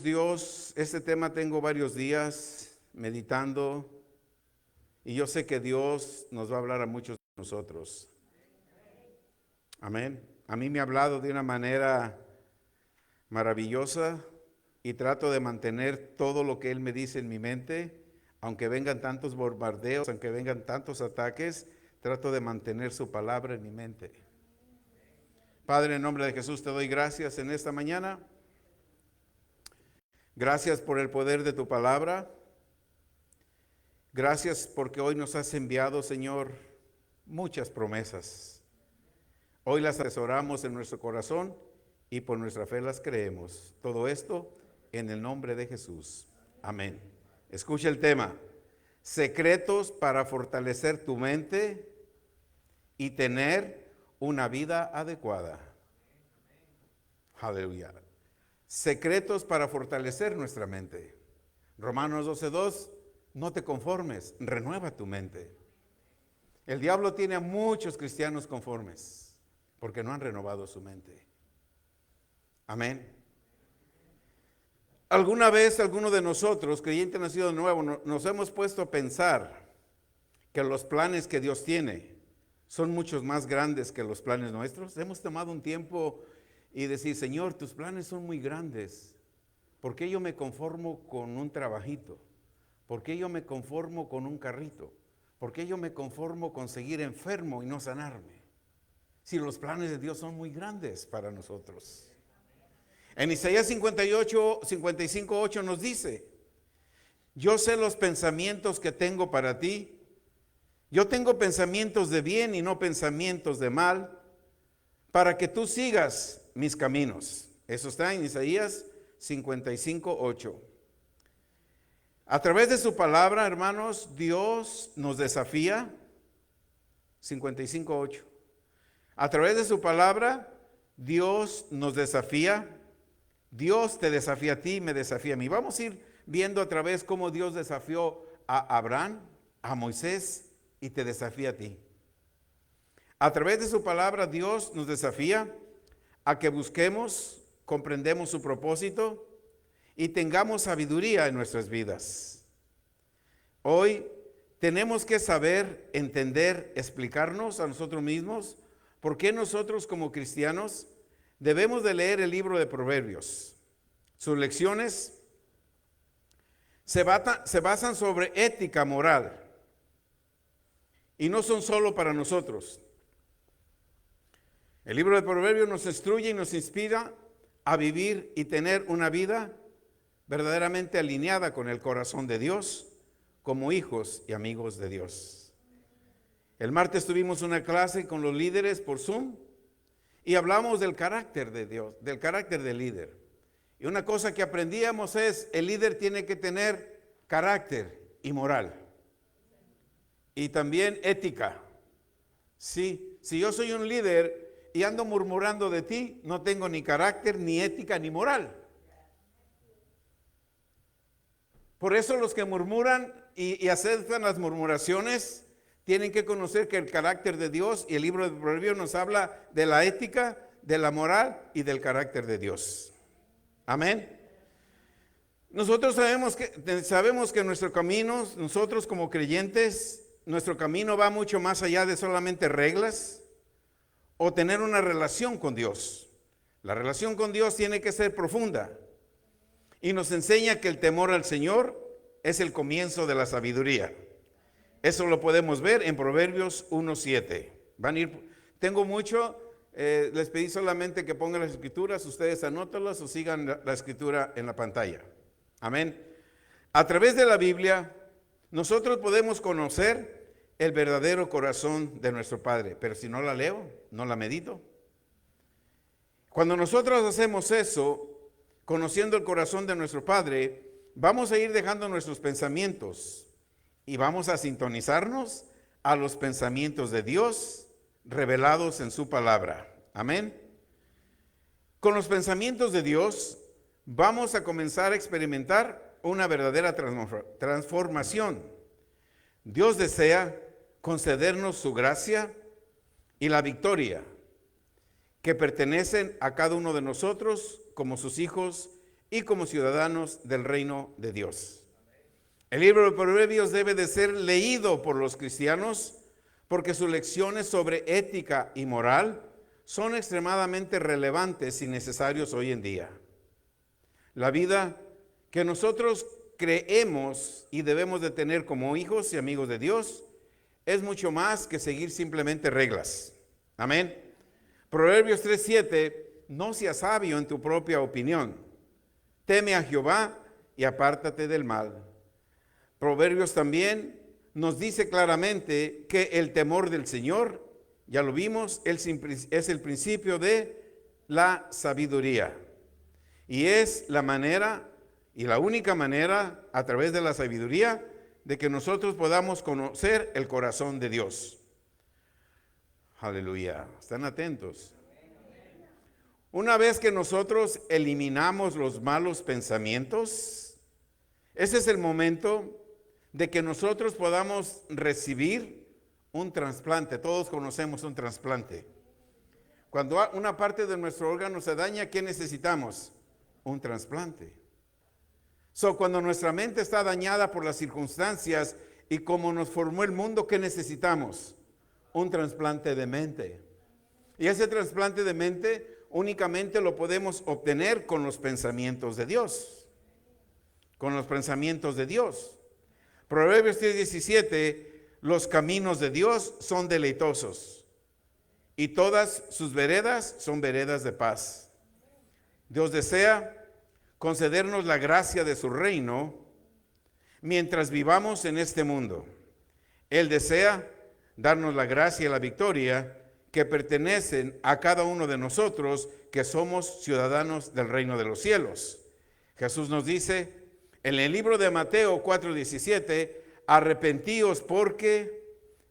Dios, este tema tengo varios días meditando y yo sé que Dios nos va a hablar a muchos de nosotros. Amén. A mí me ha hablado de una manera maravillosa y trato de mantener todo lo que Él me dice en mi mente, aunque vengan tantos bombardeos, aunque vengan tantos ataques, trato de mantener su palabra en mi mente. Padre, en nombre de Jesús te doy gracias en esta mañana. Gracias por el poder de tu palabra. Gracias porque hoy nos has enviado, Señor, muchas promesas. Hoy las atesoramos en nuestro corazón y por nuestra fe las creemos. Todo esto en el nombre de Jesús. Amén. Escucha el tema. Secretos para fortalecer tu mente y tener una vida adecuada. Aleluya. Secretos para fortalecer nuestra mente. Romanos 12:2, no te conformes, renueva tu mente. El diablo tiene a muchos cristianos conformes porque no han renovado su mente. Amén. ¿Alguna vez alguno de nosotros, creyente nacido de nuevo, nos hemos puesto a pensar que los planes que Dios tiene son muchos más grandes que los planes nuestros? Hemos tomado un tiempo y decir, Señor, tus planes son muy grandes. ¿Por qué yo me conformo con un trabajito? ¿Por qué yo me conformo con un carrito? ¿Por qué yo me conformo con seguir enfermo y no sanarme? Si los planes de Dios son muy grandes para nosotros. En Isaías 55:8 nos dice, yo sé los pensamientos que tengo para ti. Yo tengo pensamientos de bien y no pensamientos de mal, para que tú sigas mis caminos. Eso está en Isaías 55:8. A través de su palabra, hermanos, Dios nos desafía. 55:8. A través de su palabra, Dios nos desafía. Dios te desafía a ti, me desafía a mí. Vamos a ir viendo a través cómo Dios desafió a Abraham, a Moisés y te desafía a ti. A través de su palabra, Dios nos desafía a que busquemos, comprendemos su propósito y tengamos sabiduría en nuestras vidas. Hoy tenemos que saber, entender, explicarnos a nosotros mismos por qué nosotros como cristianos debemos de leer el libro de Proverbios. Sus lecciones se basan sobre ética moral y no son solo para nosotros. El libro de Proverbios nos instruye y nos inspira a vivir y tener una vida verdaderamente alineada con el corazón de Dios, como hijos y amigos de Dios. El martes tuvimos una clase con los líderes por Zoom y hablamos del carácter de Dios, del carácter del líder. Y una cosa que aprendíamos es, el líder tiene que tener carácter y moral. Y también ética. Sí, si yo soy un líder y ando murmurando de ti, no tengo ni carácter, ni ética, ni moral. Por eso los que murmuran y aceptan las murmuraciones tienen que conocer que el carácter de Dios y el libro de Proverbios nos habla de la ética, de la moral y del carácter de Dios. Amén. Nosotros sabemos que nuestro camino, nosotros como creyentes, nuestro camino va mucho más allá de solamente reglas o tener una relación con Dios. La relación con Dios tiene que ser profunda y nos enseña que el temor al Señor es el comienzo de la sabiduría. Eso lo podemos ver en Proverbios 1:7. Tengo mucho, les pedí solamente que pongan las escrituras, ustedes anótalas o sigan la escritura en la pantalla. Amén. A través de la Biblia, nosotros podemos conocer el verdadero corazón de nuestro Padre, pero si no la leo, no la medito. Cuando nosotros hacemos eso, conociendo el corazón de nuestro Padre, vamos a ir dejando nuestros pensamientos y vamos a sintonizarnos a los pensamientos de Dios revelados en su palabra. Amén. Con los pensamientos de Dios vamos a comenzar a experimentar una verdadera transformación. Dios desea concedernos su gracia y la victoria que pertenecen a cada uno de nosotros como sus hijos y como ciudadanos del reino de Dios. El libro de Proverbios debe de ser leído por los cristianos porque sus lecciones sobre ética y moral son extremadamente relevantes y necesarios hoy en día. La vida que nosotros creemos y debemos de tener como hijos y amigos de Dios es mucho más que seguir simplemente reglas. Amén. Proverbios 3:7, no seas sabio en tu propia opinión. Teme a Jehová y apártate del mal. Proverbios también nos dice claramente que el temor del Señor, ya lo vimos, es el principio de la sabiduría. Y es la manera y la única manera a través de la sabiduría de que nosotros podamos conocer el corazón de Dios. Aleluya. ¿Están atentos? Una vez que nosotros eliminamos los malos pensamientos, ese es el momento de que nosotros podamos recibir un trasplante. Todos conocemos un trasplante. Cuando una parte de nuestro órgano se daña, ¿qué necesitamos? Un trasplante. Cuando nuestra mente está dañada por las circunstancias y como nos formó el mundo, ¿qué necesitamos? Un trasplante de mente. Y ese trasplante de mente únicamente lo podemos obtener con los pensamientos de Dios. Con los pensamientos de Dios. Proverbios 3:17, los caminos de Dios son deleitosos y todas sus veredas son veredas de paz. Dios desea concedernos la gracia de su reino mientras vivamos en este mundo. Él desea darnos la gracia y la victoria que pertenecen a cada uno de nosotros que somos ciudadanos del reino de los cielos. Jesús nos dice en el libro de Mateo 4:17, arrepentíos porque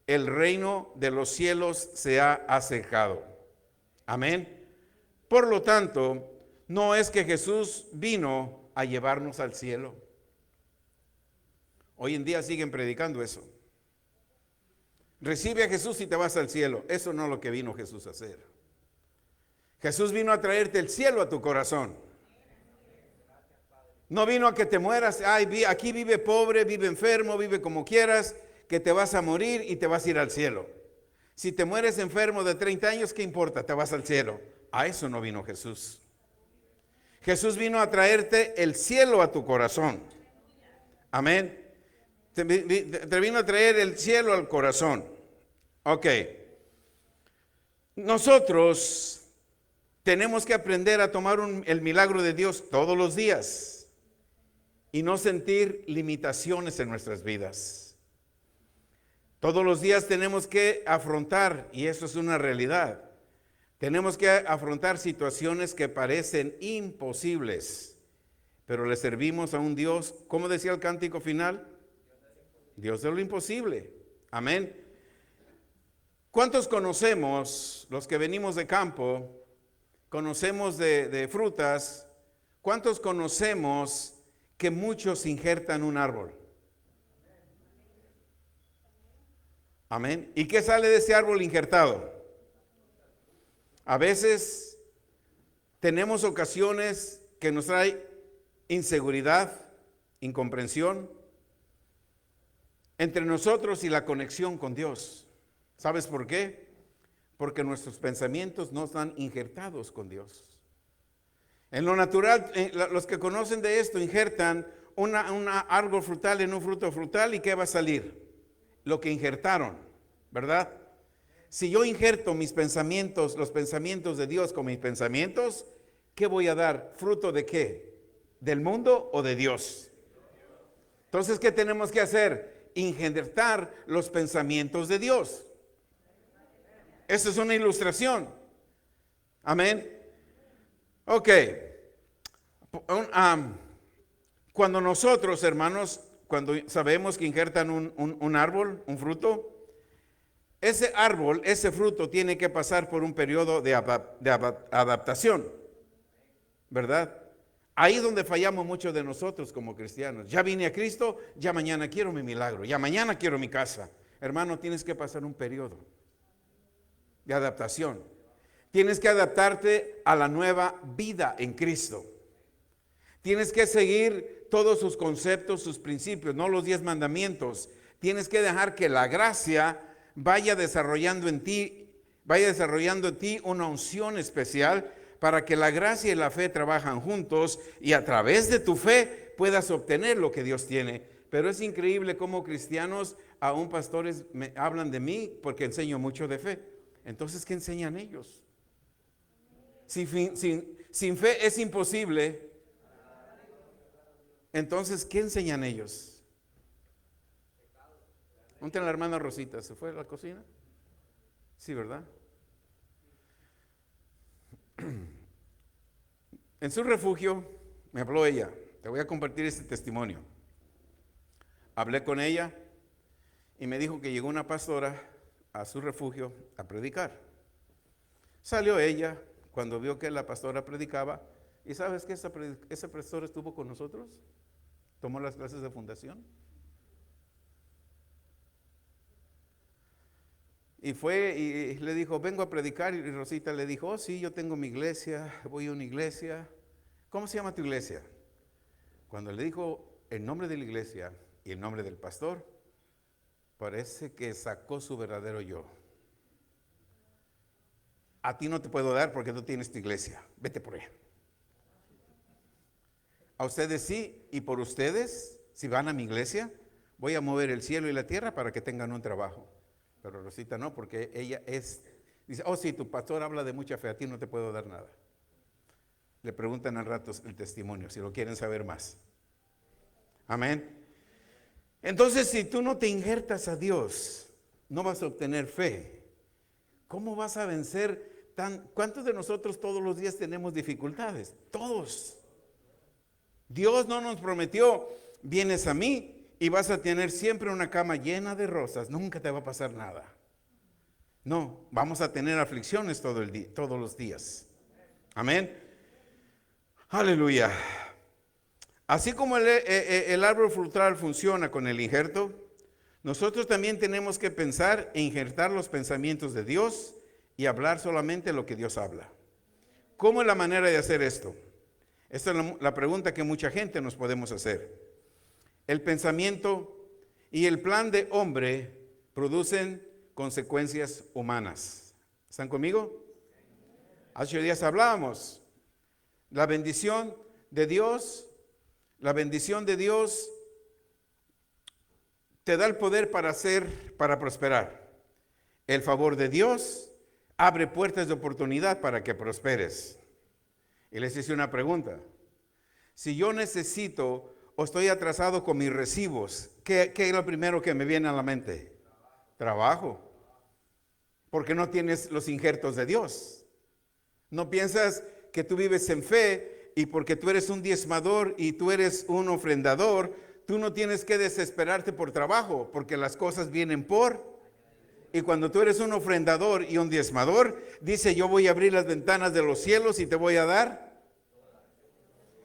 el reino de los cielos se ha acercado. Amén. Por lo tanto, no es que Jesús vino a llevarnos al cielo. Hoy en día siguen predicando eso. Recibe a Jesús y te vas al cielo. Eso no es lo que vino Jesús a hacer. Jesús vino a traerte el cielo a tu corazón. No vino a que te mueras. Ay, aquí vive pobre, vive enfermo, vive como quieras, que te vas a morir y te vas a ir al cielo. Si te mueres enfermo de 30 años, ¿qué importa? Te vas al cielo. A eso no vino Jesús. Jesús vino a traerte el cielo a tu corazón. Amén. Te vino a traer el cielo al corazón. Ok. Nosotros tenemos que aprender a tomar el milagro de Dios todos los días y no sentir limitaciones en nuestras vidas. Todos los días tenemos que afrontar, y eso es una realidad, tenemos que afrontar situaciones que parecen imposibles, pero le servimos a un Dios, ¿cómo decía el cántico final? Dios de lo imposible. Amén. ¿Cuántos conocemos, los que venimos de campo, conocemos de frutas? ¿Cuántos conocemos que muchos injertan un árbol? Amén. ¿Y qué sale de ese árbol injertado? A veces tenemos ocasiones que nos trae inseguridad, incomprensión entre nosotros y la conexión con Dios. ¿Sabes por qué? Porque nuestros pensamientos no están injertados con Dios. En lo natural, los que conocen de esto injertan un árbol frutal en un fruto frutal, ¿y qué va a salir? Lo que injertaron, ¿verdad? Si yo injerto mis pensamientos, los pensamientos de Dios con mis pensamientos, ¿qué voy a dar? ¿Fruto de qué? ¿Del mundo o de Dios? Entonces, ¿qué tenemos que hacer? Injertar los pensamientos de Dios. Esa es una ilustración. Amén. Ok. Cuando nosotros, hermanos, cuando sabemos que injertan un árbol, un fruto, ese árbol, ese fruto tiene que pasar por un periodo de adaptación, ¿verdad? Ahí donde fallamos muchos de nosotros como cristianos. Ya vine a Cristo, ya mañana quiero mi milagro, ya mañana quiero mi casa. Hermano, tienes que pasar un periodo de adaptación. Tienes que adaptarte a la nueva vida en Cristo. Tienes que seguir todos sus conceptos, sus principios, no los 10 mandamientos. Tienes que dejar que la gracia vaya desarrollando en ti una unción especial para que la gracia y la fe trabajan juntos y a través de tu fe puedas obtener lo que Dios tiene. Pero es increíble cómo cristianos, aún pastores, me hablan de mí porque enseño mucho de fe. Entonces, ¿qué enseñan ellos? Sin fe es imposible. Entonces, ¿qué enseñan ellos? ¿Dónde está la hermana Rosita? ¿Se fue a la cocina? Sí, ¿verdad? En su refugio me habló ella. Te voy a compartir este testimonio. Hablé con ella y me dijo que llegó una pastora a su refugio a predicar. Salió ella cuando vio que la pastora predicaba. ¿Y sabes que esa pastora estuvo con nosotros? Tomó las clases de fundación. Y fue y le dijo, vengo a predicar. Y Rosita le dijo, oh sí, yo tengo mi iglesia, voy a una iglesia. ¿Cómo se llama tu iglesia? Cuando le dijo el nombre de la iglesia y el nombre del pastor, parece que sacó su verdadero yo. A ti no te puedo dar porque tú tienes tu iglesia, vete por ella. A ustedes sí, y por ustedes, si van a mi iglesia, voy a mover el cielo y la tierra para que tengan un trabajo. Pero Rosita no, porque ella dice, oh sí, tu pastor habla de mucha fe, a ti no te puedo dar nada. Le preguntan al rato el testimonio, si lo quieren saber más. Amén. Entonces, si tú no te injertas a Dios, no vas a obtener fe. ¿Cómo vas a vencer ¿Cuántos de nosotros todos los días tenemos dificultades? Todos. Dios no nos prometió, vienes a mí y vas a tener siempre una cama llena de rosas, nunca te va a pasar nada. No, vamos a tener aflicciones todos los días. Amén. Aleluya. Así como el árbol frutal funciona con el injerto, nosotros también tenemos que pensar e injertar los pensamientos de Dios y hablar solamente lo que Dios habla. ¿Cómo es la manera de hacer esto? Esta es la pregunta que mucha gente nos podemos hacer. El pensamiento y el plan de hombre producen consecuencias humanas. ¿Están conmigo? Hace 8 días hablábamos. La bendición de Dios te da el poder para prosperar. El favor de Dios abre puertas de oportunidad para que prosperes. Y les hice una pregunta. Si yo necesito o estoy atrasado con mis recibos, ¿qué es lo primero que me viene a la mente? Trabajo. Porque no tienes los injertos de Dios. No piensas que tú vives en fe y porque tú eres un diezmador y tú eres un ofrendador, tú no tienes que desesperarte por trabajo, porque las cosas vienen por. Y cuando tú eres un ofrendador y un diezmador, dice, yo voy a abrir las ventanas de los cielos y te voy a dar.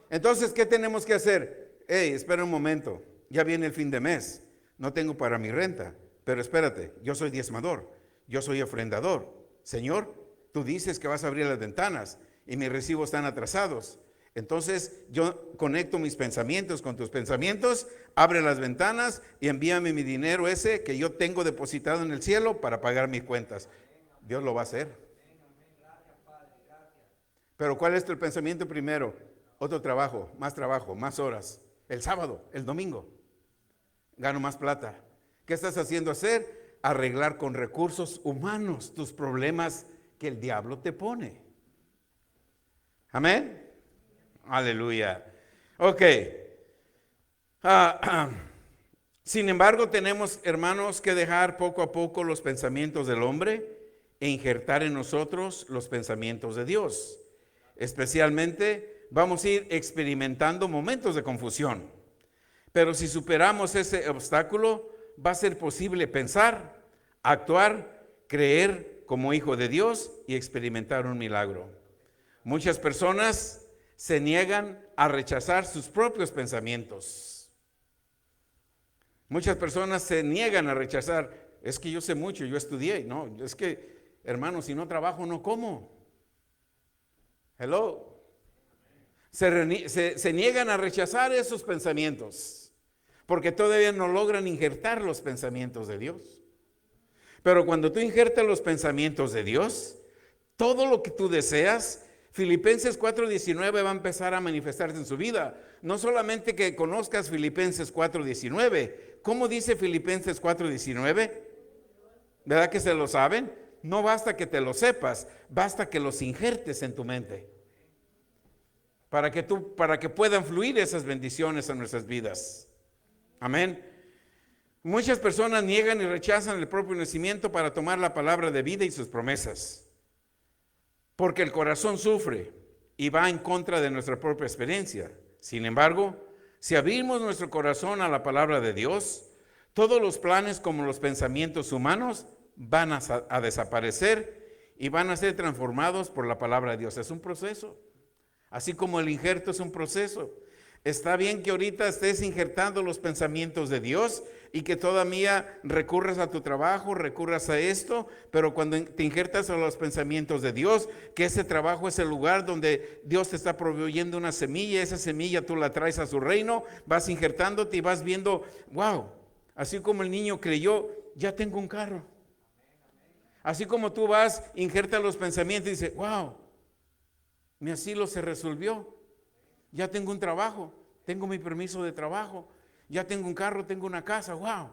Entonces, ¿qué tenemos que hacer? Hey, espera un momento, ya viene el fin de mes, no tengo para mi renta, pero espérate, yo soy diezmador, yo soy ofrendador. Señor, tú dices que vas a abrir las ventanas y mis recibos están atrasados. Entonces yo conecto mis pensamientos con tus pensamientos, abre las ventanas y envíame mi dinero ese que yo tengo depositado en el cielo para pagar mis cuentas. Dios lo va a hacer. Pero ¿cuál es tu pensamiento primero? Otro trabajo, más horas. El sábado, el domingo, gano más plata. ¿Qué estás haciendo hacer? Arreglar con recursos humanos tus problemas que el diablo te pone. Amén. Aleluya. Ok. Sin embargo, tenemos, hermanos, que dejar poco a poco los pensamientos del hombre e injertar en nosotros los pensamientos de Dios. Especialmente, vamos a ir experimentando momentos de confusión. Pero si superamos ese obstáculo, va a ser posible pensar, actuar, creer como hijo de Dios y experimentar un milagro. Muchas personas se niegan a rechazar sus propios pensamientos. Muchas personas se niegan a rechazar. Es que yo sé mucho, yo estudié. No, es que, hermano, si no trabajo, no como. Hello. se niegan a rechazar esos pensamientos, porque todavía no logran injertar los pensamientos de Dios. Pero cuando tú injertas los pensamientos de Dios, todo lo que tú deseas, Filipenses 4:19 va a empezar a manifestarse en su vida. No solamente que conozcas Filipenses 4:19. ¿Cómo dice Filipenses 4:19? ¿Verdad que se lo saben? No basta que te lo sepas, basta que los injertes en tu mente. Para que puedan fluir esas bendiciones a nuestras vidas. Amén. Muchas personas niegan y rechazan el propio nacimiento para tomar la palabra de vida y sus promesas. Porque el corazón sufre y va en contra de nuestra propia experiencia. Sin embargo, si abrimos nuestro corazón a la palabra de Dios, todos los planes como los pensamientos humanos van a desaparecer y van a ser transformados por la palabra de Dios. Es un proceso. Así como el injerto es un proceso. Está bien que ahorita estés injertando los pensamientos de Dios y que todavía recurras a tu trabajo, recurras a esto, pero cuando te injertas a los pensamientos de Dios, que ese trabajo es el lugar donde Dios te está proveyendo una semilla, esa semilla tú la traes a su reino, vas injertándote y vas viendo, wow, así como el niño creyó, ya tengo un carro. Así como tú vas, injertas los pensamientos y dices, wow, mi asilo se resolvió. Ya tengo un trabajo, tengo mi permiso de trabajo, ya tengo un carro, tengo una casa, wow,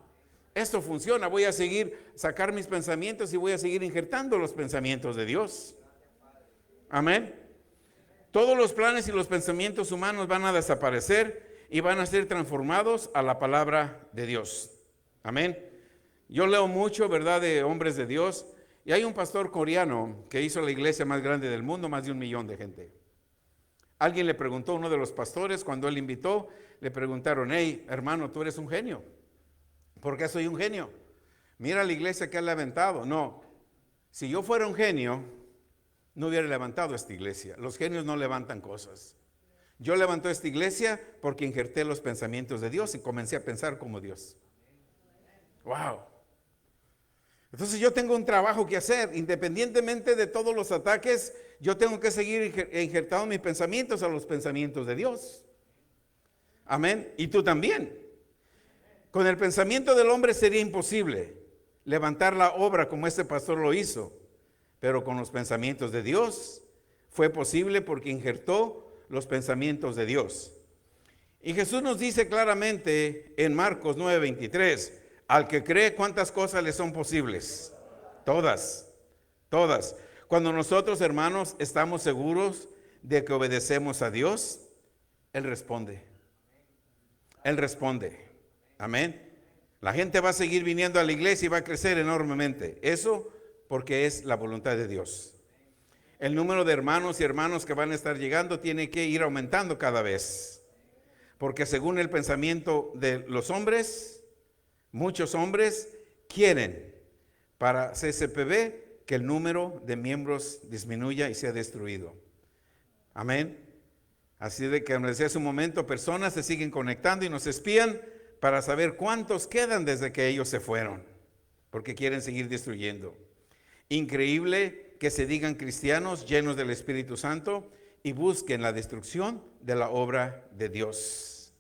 esto funciona, voy a sacar mis pensamientos y voy a seguir injertando los pensamientos de Dios. Amén. Todos los planes y los pensamientos humanos van a desaparecer y van a ser transformados a la palabra de Dios. Amén. Yo leo mucho, ¿verdad?, de hombres de Dios, y hay un pastor coreano que hizo la iglesia más grande del mundo, más de 1 millón de gente. Alguien le preguntó a uno de los pastores cuando él invitó, le preguntaron, hey, hermano, tú eres un genio. ¿Por qué soy un genio? Mira la iglesia que ha levantado. No, si yo fuera un genio, no hubiera levantado esta iglesia. Los genios no levantan cosas. Yo levanté esta iglesia porque injerté los pensamientos de Dios y comencé a pensar como Dios. Wow. Entonces yo tengo un trabajo que hacer, independientemente de todos los ataques, yo tengo que seguir injertando mis pensamientos a los pensamientos de Dios. Amén. Y tú también. Con el pensamiento del hombre sería imposible levantar la obra como este pastor lo hizo, pero con los pensamientos de Dios fue posible porque injertó los pensamientos de Dios. Y Jesús nos dice claramente en Marcos 9:23, al que cree, ¿cuántas cosas le son posibles? Todas, todas. Cuando nosotros, hermanos, estamos seguros de que obedecemos a Dios, Él responde. Él responde. Amén. La gente va a seguir viniendo a la iglesia y va a crecer enormemente. Eso porque es la voluntad de Dios. El número de hermanos y hermanas que van a estar llegando tiene que ir aumentando cada vez. Porque según el pensamiento de los hombres, muchos hombres quieren para CCPB que el número de miembros disminuya y sea destruido. Amén. Así de que, como decía hace un momento, personas se siguen conectando y nos espían para saber cuántos quedan desde que ellos se fueron, porque quieren seguir destruyendo. Increíble que se digan cristianos llenos del Espíritu Santo y busquen la destrucción de la obra de Dios.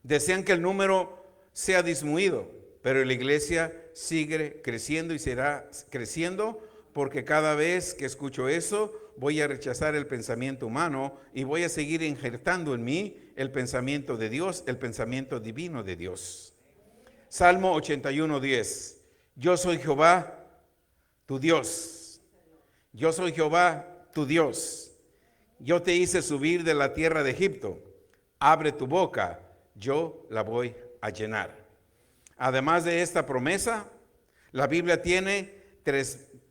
Desean que el número sea disminuido, pero la iglesia sigue creciendo y será creciendo, porque cada vez que escucho eso, voy a rechazar el pensamiento humano y voy a seguir injertando en mí el pensamiento de Dios, el pensamiento divino de Dios. Salmo 81:10. Yo soy Jehová, tu Dios. Yo soy Jehová, tu Dios. Yo te hice subir de la tierra de Egipto. Abre tu boca, yo la voy a llenar. Además de esta promesa, la Biblia tiene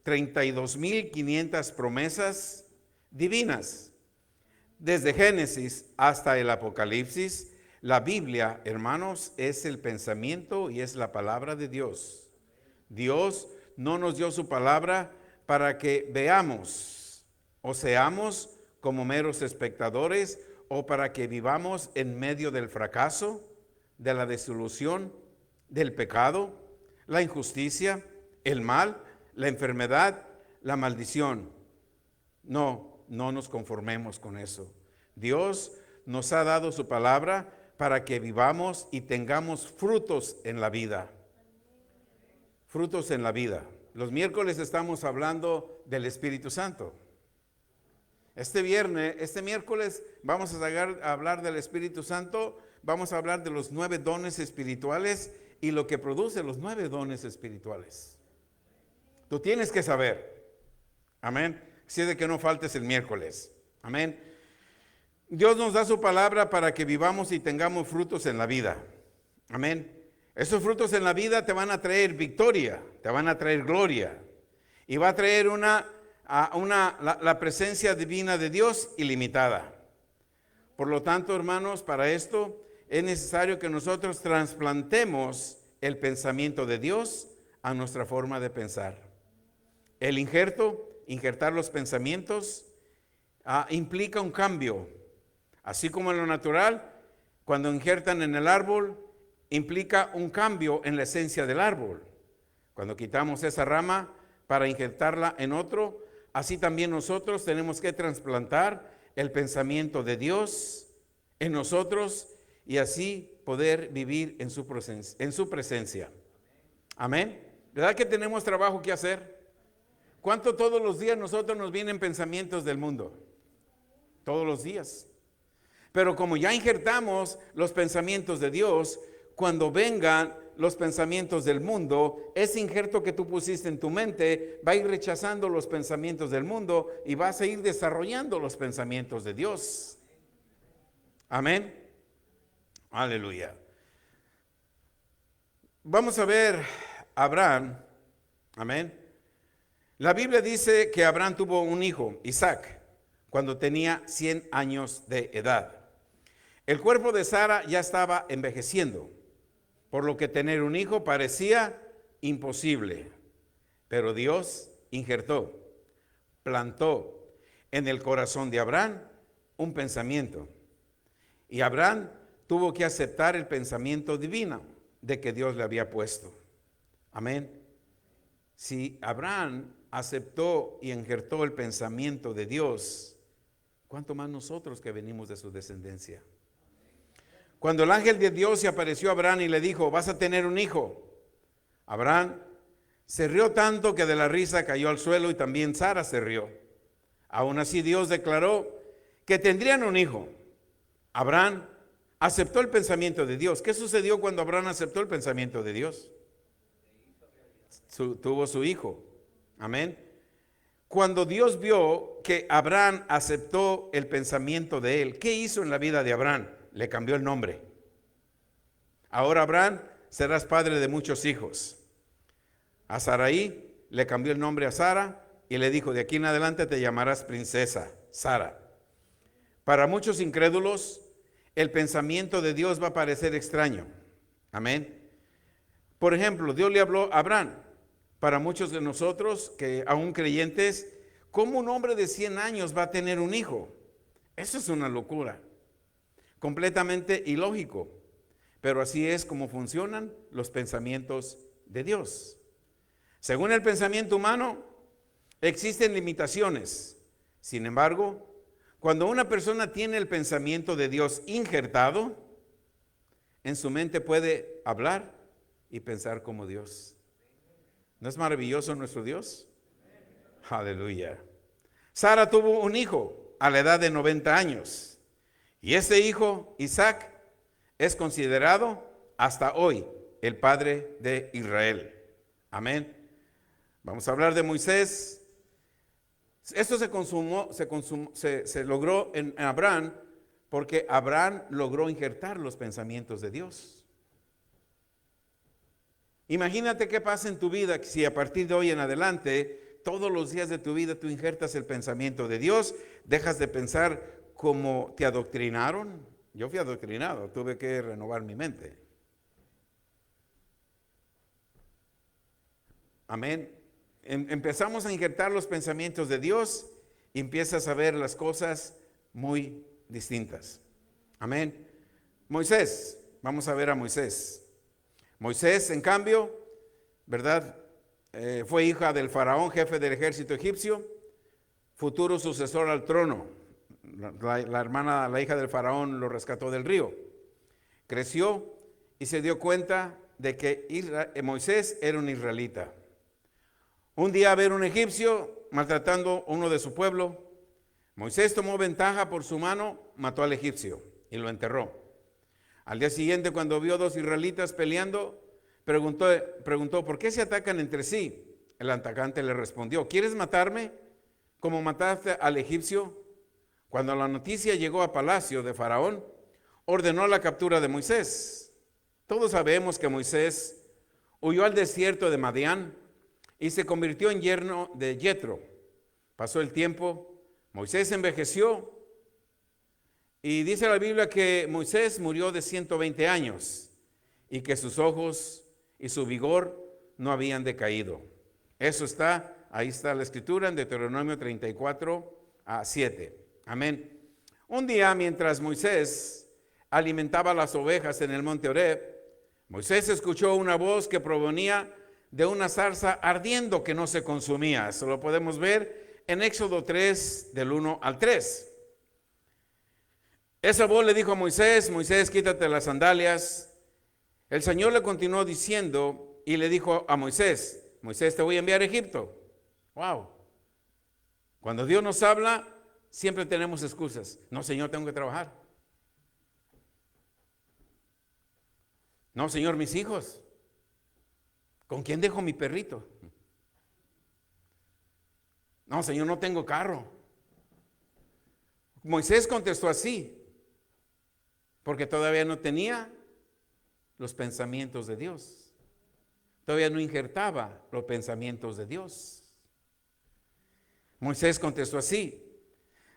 32,500 promesas divinas. Desde Génesis hasta el Apocalipsis, la Biblia, hermanos, es el pensamiento y es la palabra de Dios. Dios no nos dio su palabra para que veamos o seamos como meros espectadores o para que vivamos en medio del fracaso, de la desilusión, del pecado, la injusticia, el mal, la enfermedad, la maldición. No nos conformemos con eso. Dios nos ha dado su palabra para que vivamos y tengamos frutos en la vida. Frutos en la vida. Los miércoles estamos hablando del Espíritu Santo. Este miércoles vamos a hablar del Espíritu Santo. Vamos a hablar de los 9 dones espirituales y lo que produce los 9 dones espirituales. Tú tienes que saber. Amén. Así de que no faltes el miércoles. Amén. Dios nos da su palabra para que vivamos y tengamos frutos en la vida. Amén. Esos frutos en la vida te van a traer victoria, te van a traer gloria. Y va a traer la presencia divina de Dios ilimitada. Por lo tanto, hermanos, para esto es necesario que nosotros trasplantemos el pensamiento de Dios a nuestra forma de pensar. El injertar los pensamientos, implica un cambio. Así como en lo natural, cuando injertan en el árbol, implica un cambio en la esencia del árbol. Cuando quitamos esa rama para injertarla en otro, así también nosotros tenemos que trasplantar el pensamiento de Dios en nosotros y así poder vivir en su presencia. Amén. ¿Verdad que tenemos trabajo que hacer? ¿Cuánto todos los días nosotros nos vienen pensamientos del mundo? Todos los días. Pero como ya injertamos los pensamientos de Dios, cuando vengan los pensamientos del mundo, ese injerto que tú pusiste en tu mente va a ir rechazando los pensamientos del mundo y vas a ir desarrollando los pensamientos de Dios. Amén. Aleluya. Vamos a ver a Abraham. Amén. La Biblia dice que Abraham tuvo un hijo, Isaac, cuando tenía 100 años de edad. El cuerpo de Sara ya estaba envejeciendo, por lo que tener un hijo parecía imposible. Pero Dios plantó en el corazón de Abraham un pensamiento. Y Abraham tuvo que aceptar el pensamiento divino de que Dios le había puesto. Amén. Si Abraham aceptó y injertó el pensamiento de Dios, ¿cuánto más nosotros que venimos de su descendencia? Cuando el ángel de Dios se apareció a Abraham y le dijo, vas a tener un hijo, Abraham se rió tanto que de la risa cayó al suelo y también Sara se rió. Aún así Dios declaró que tendrían un hijo. Abraham aceptó el pensamiento de Dios. ¿Qué sucedió cuando Abraham aceptó el pensamiento de Dios? Tuvo su hijo. Amén. Cuando Dios vio que Abraham aceptó el pensamiento de él, ¿qué hizo en la vida de Abraham? Le cambió el nombre. Ahora Abraham serás padre de muchos hijos. A Sarai le cambió el nombre a Sara y le dijo, de aquí en adelante te llamarás princesa, Sara. Para muchos incrédulos, el pensamiento de Dios va a parecer extraño. Amén. Por ejemplo, Dios le habló a Abraham. Para muchos de nosotros, que aún creyentes, ¿cómo un hombre de 100 años va a tener un hijo? Eso es una locura. Completamente ilógico. Pero así es como funcionan los pensamientos de Dios. Según el pensamiento humano, existen limitaciones. Sin embargo, cuando una persona tiene el pensamiento de Dios injertado, en su mente puede hablar y pensar como Dios. ¿No es maravilloso nuestro Dios? Aleluya. Sara tuvo un hijo a la edad de 90 años. Y ese hijo, Isaac, es considerado hasta hoy el padre de Israel. Amén. Vamos a hablar de Moisés. Esto se logró en Abraham porque Abraham logró injertar los pensamientos de Dios. Imagínate qué pasa en tu vida si a partir de hoy en adelante, todos los días de tu vida tú injertas el pensamiento de Dios, dejas de pensar como te adoctrinaron. Yo fui adoctrinado, tuve que renovar mi mente. Amén. Empezamos a injertar los pensamientos de Dios y empiezas a ver las cosas muy distintas. Amén. Moisés, vamos a ver a Moisés. Moisés, en cambio, ¿verdad? Fue hija del faraón, jefe del ejército egipcio, futuro sucesor al trono. la hija del faraón, lo rescató del río. Creció y se dio cuenta de que Moisés era un israelita. Un día, a ver un egipcio maltratando a uno de su pueblo, Moisés tomó ventaja por su mano, mató al egipcio y lo enterró. Al día siguiente, cuando vio dos israelitas peleando, preguntó, ¿por qué se atacan entre sí? El atacante le respondió, ¿quieres matarme como mataste al egipcio? Cuando la noticia llegó a palacio de Faraón, ordenó la captura de Moisés. Todos sabemos que Moisés huyó al desierto de Madián y se convirtió en yerno de Yetro. Pasó el tiempo, Moisés envejeció y dice la Biblia que Moisés murió de 120 años y que sus ojos y su vigor no habían decaído. Eso está, ahí está la escritura en Deuteronomio 34:7. Amén. Un día, mientras Moisés alimentaba las ovejas en el monte Horeb, Moisés escuchó una voz que provenía de una zarza ardiendo que no se consumía. Eso lo podemos ver en Éxodo 3, del 1 al 3. Esa voz le dijo a Moisés, Moisés, quítate las sandalias. El Señor le continuó diciendo y le dijo a Moisés, Moisés, te voy a enviar a Egipto. Wow. Cuando Dios nos habla, siempre tenemos excusas. No, Señor, tengo que trabajar. No, Señor, mis hijos. ¿Con quién dejo mi perrito? No, Señor, no tengo carro. Moisés contestó así, porque todavía no tenía los pensamientos de Dios. Todavía no injertaba los pensamientos de Dios. Moisés contestó así.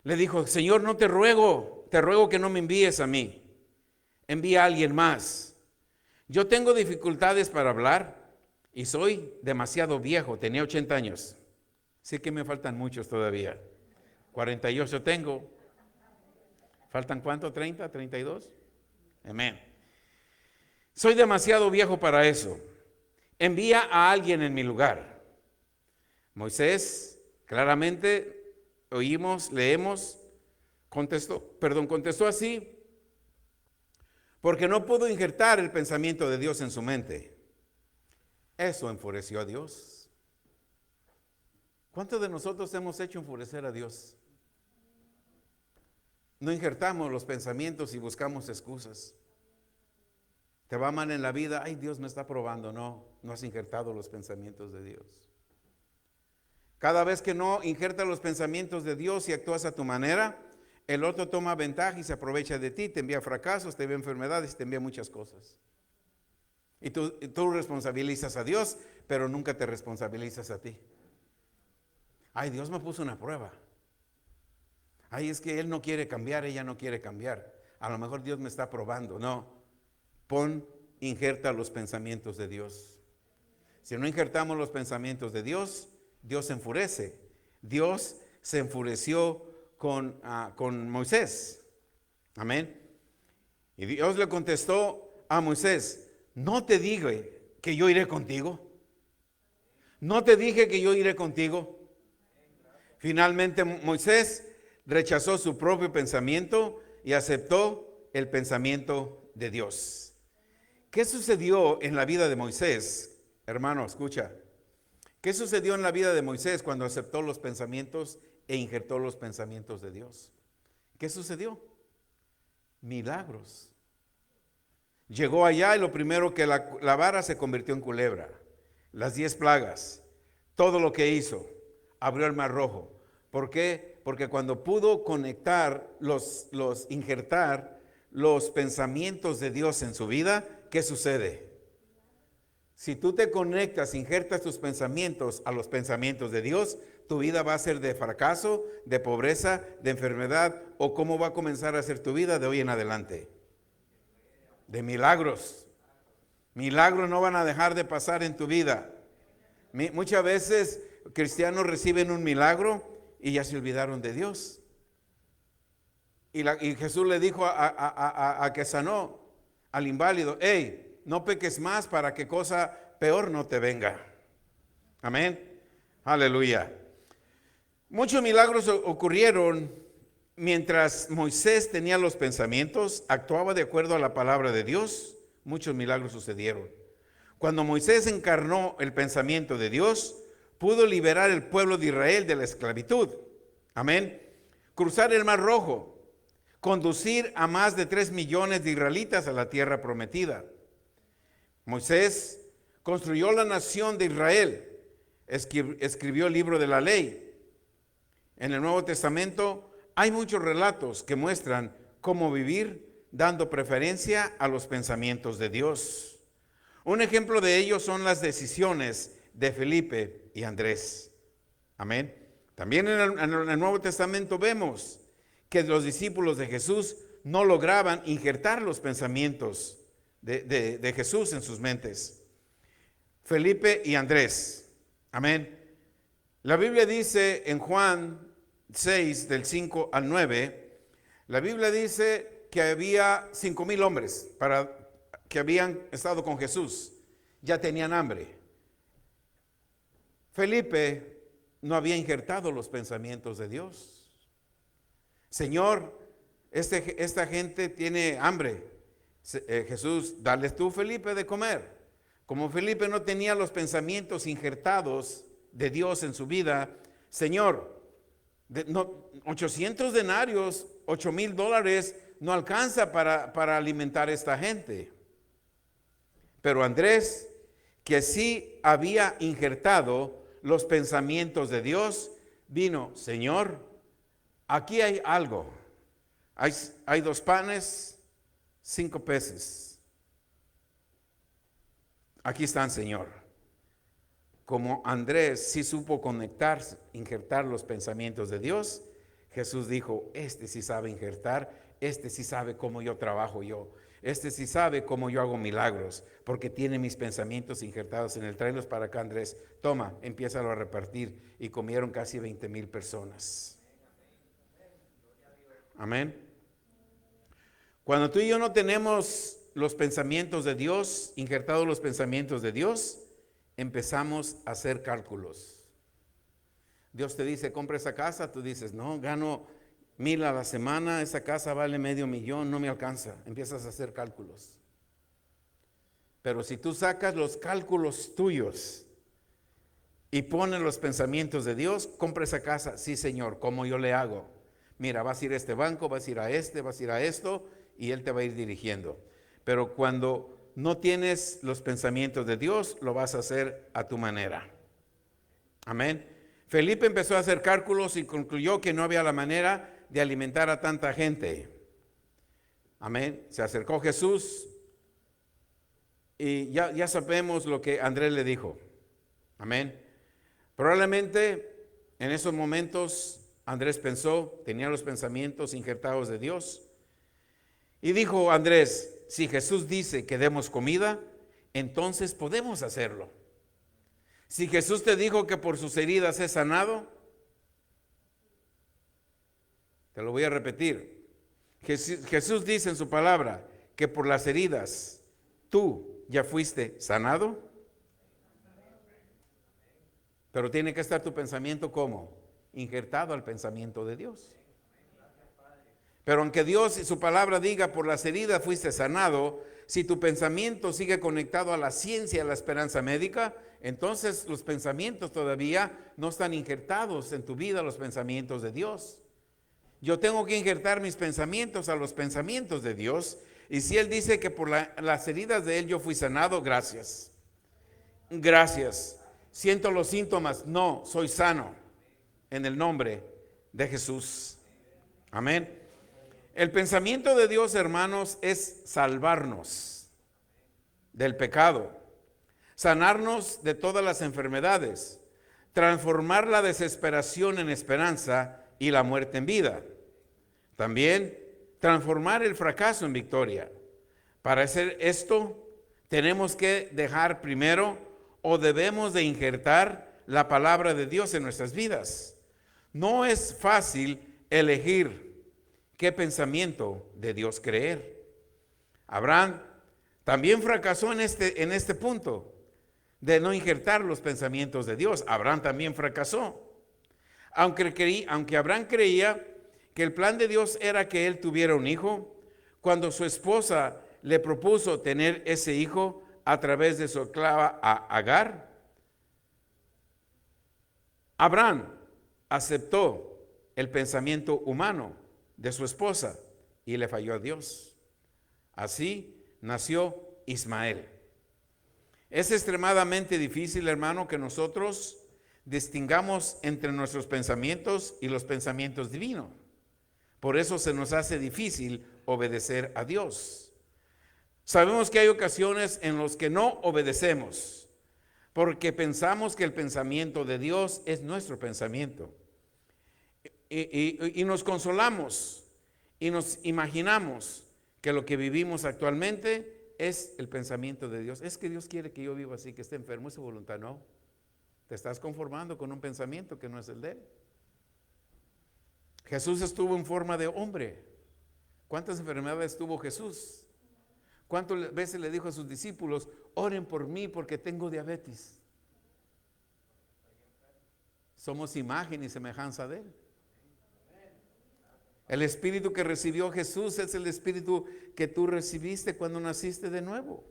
Le dijo, Señor, no te ruego que no me envíes a mí. Envía a alguien más. Yo tengo dificultades para hablar y soy demasiado viejo. Tenía 80 años. Sí que me faltan muchos todavía. 48 tengo. ¿Faltan cuánto? ¿30? ¿32? Amén. Soy demasiado viejo para eso. Envía a alguien en mi lugar. Moisés, claramente, leemos, contestó así, porque no pudo injertar el pensamiento de Dios en su mente. Eso enfureció a Dios. ¿Cuántos de nosotros hemos hecho enfurecer a Dios? No injertamos los pensamientos y buscamos excusas. Te va mal en la vida, ay, Dios me está probando. No has injertado los pensamientos de Dios. Cada vez que no injertas los pensamientos de Dios y actúas a tu manera, el otro toma ventaja y se aprovecha de ti, te envía fracasos, te envía enfermedades, te envía muchas cosas. Y tú responsabilizas a Dios, pero nunca te responsabilizas a ti. Ay, Dios me puso una prueba. Ay, es que Él no quiere cambiar, ella no quiere cambiar. A lo mejor Dios me está probando. No, injerta los pensamientos de Dios. Si no injertamos los pensamientos de Dios, Dios se enfurece. Dios se enfureció con Moisés. Amén. Y Dios le contestó a Moisés, ¿no te dije que yo iré contigo? ¿No te dije que yo iré contigo? Finalmente Moisés rechazó su propio pensamiento y aceptó el pensamiento de Dios. ¿Qué sucedió en la vida de Moisés? Hermano, escucha. ¿Qué sucedió en la vida de Moisés cuando aceptó los pensamientos e injertó los pensamientos de Dios? ¿Qué sucedió? Milagros. Llegó allá y lo primero que la vara se convirtió en culebra. Las 10 plagas, todo lo que hizo, abrió el mar rojo. ¿Por qué? Porque cuando pudo conectar, injertar los pensamientos de Dios en su vida, ¿qué sucede? Si tú te conectas, injertas tus pensamientos a los pensamientos de Dios, tu vida va a ser de fracaso, de pobreza, de enfermedad, o cómo va a comenzar a ser tu vida de hoy en adelante. De milagros. Milagros no van a dejar de pasar en tu vida. Muchas veces cristianos reciben un milagro y ya se olvidaron de Dios. Y Jesús le dijo a que sanó al inválido, hey, no peques más para que cosa peor no te venga. Amén. Aleluya. Muchos milagros ocurrieron mientras Moisés tenía los pensamientos, actuaba de acuerdo a la palabra de Dios, muchos milagros sucedieron. Cuando Moisés encarnó el pensamiento de Dios, pudo liberar el pueblo de Israel de la esclavitud. Amén. Cruzar el Mar Rojo, conducir a más de 3 millones de israelitas a la tierra prometida. Moisés construyó la nación de Israel, escribió el libro de la ley. En el Nuevo Testamento hay muchos relatos que muestran cómo vivir dando preferencia a los pensamientos de Dios. Un ejemplo de ello son las decisiones de Felipe y Andrés. Amén. También en el Nuevo Testamento vemos que los discípulos de Jesús no lograban injertar los pensamientos de Jesús en sus mentes. Felipe y Andrés. Amén. La Biblia dice en Juan 6, del 5 al 9, la Biblia dice que había 5,000 hombres que habían estado con Jesús. Ya tenían hambre. Felipe no había injertado los pensamientos de Dios. Señor, esta gente tiene hambre. Jesús, dale tú, Felipe, de comer. Como Felipe no tenía los pensamientos injertados de Dios en su vida, Señor, 800 denarios, $8,000 no alcanza para alimentar a esta gente. Pero Andrés, que sí había injertado los pensamientos de Dios, vino, Señor, aquí hay algo. Hay 2 panes, 5 peces. Aquí están, Señor. Como Andrés sí supo conectarse, injertar los pensamientos de Dios, Jesús dijo, este sí sabe injertar, este sí sabe cómo yo trabajo yo. Este sí sabe cómo yo hago milagros, porque tiene mis pensamientos injertados en él. Tráelos para acá, Andrés. Toma, empiézalo a repartir. Y comieron casi 20,000 personas. Amén. Cuando tú y yo no tenemos los pensamientos de Dios, injertados los pensamientos de Dios, empezamos a hacer cálculos. Dios te dice, compra esa casa, tú dices, no, gano 1,000 a la semana, esa casa vale $500,000, no me alcanza. Empiezas a hacer cálculos. Pero si tú sacas los cálculos tuyos y pones los pensamientos de Dios, compra esa casa. Sí, Señor, ¿cómo yo le hago? Mira, vas a ir a este banco, vas a ir a este, vas a ir a esto, y Él te va a ir dirigiendo. Pero cuando no tienes los pensamientos de Dios, lo vas a hacer a tu manera. Amén. Felipe empezó a hacer cálculos y concluyó que no había la manera de alimentar a tanta gente. Amén. Se acercó Jesús y ya sabemos lo que Andrés le dijo. Amén. Probablemente en esos momentos Andrés pensó, tenía los pensamientos injertados de Dios. Y dijo Andrés, si Jesús dice que demos comida, entonces podemos hacerlo. Si Jesús te dijo que por sus heridas es sanado, te lo voy a repetir. Jesús dice en su palabra que por las heridas tú ya fuiste sanado. Pero tiene que estar tu pensamiento ¿cómo? Injertado al pensamiento de Dios. Pero aunque Dios y su palabra diga por las heridas fuiste sanado, si tu pensamiento sigue conectado a la ciencia y a la esperanza médica, entonces los pensamientos todavía no están injertados en tu vida, los pensamientos de Dios. Yo tengo que injertar mis pensamientos a los pensamientos de Dios. Y si Él dice que por las heridas de Él yo fui sanado, gracias. Gracias. Siento los síntomas. No, soy sano. En el nombre de Jesús. Amén. El pensamiento de Dios, hermanos, es salvarnos del pecado, sanarnos de todas las enfermedades, transformar la desesperación en esperanza y la muerte en vida. También transformar el fracaso en victoria. Para hacer esto, tenemos que dejar primero o debemos de injertar la palabra de Dios en nuestras vidas. No es fácil elegir qué pensamiento de Dios creer. Abraham también fracasó en este punto de no injertar los pensamientos de Dios. Abraham también fracasó. Aunque Abraham creía que el plan de Dios era que él tuviera un hijo, cuando su esposa le propuso tener ese hijo a través de su esclava Agar, Abraham aceptó el pensamiento humano de su esposa y le falló a Dios. Así nació Ismael. Es extremadamente difícil, hermano, que nosotros distingamos entre nuestros pensamientos y los pensamientos divinos. Por eso se nos hace difícil obedecer a Dios. Sabemos que hay ocasiones en las que no obedecemos, porque pensamos que el pensamiento de Dios es nuestro pensamiento. Y nos consolamos y nos imaginamos que lo que vivimos actualmente es el pensamiento de Dios. Es que Dios quiere que yo viva así, que esté enfermo, es su voluntad. No, te estás conformando con un pensamiento que no es el de Él. Jesús estuvo en forma de hombre. ¿Cuántas enfermedades tuvo Jesús? ¿Cuántas veces le dijo a sus discípulos, oren por mí porque tengo diabetes? Somos imagen y semejanza de Él. El espíritu que recibió Jesús es el espíritu que tú recibiste cuando naciste de nuevo.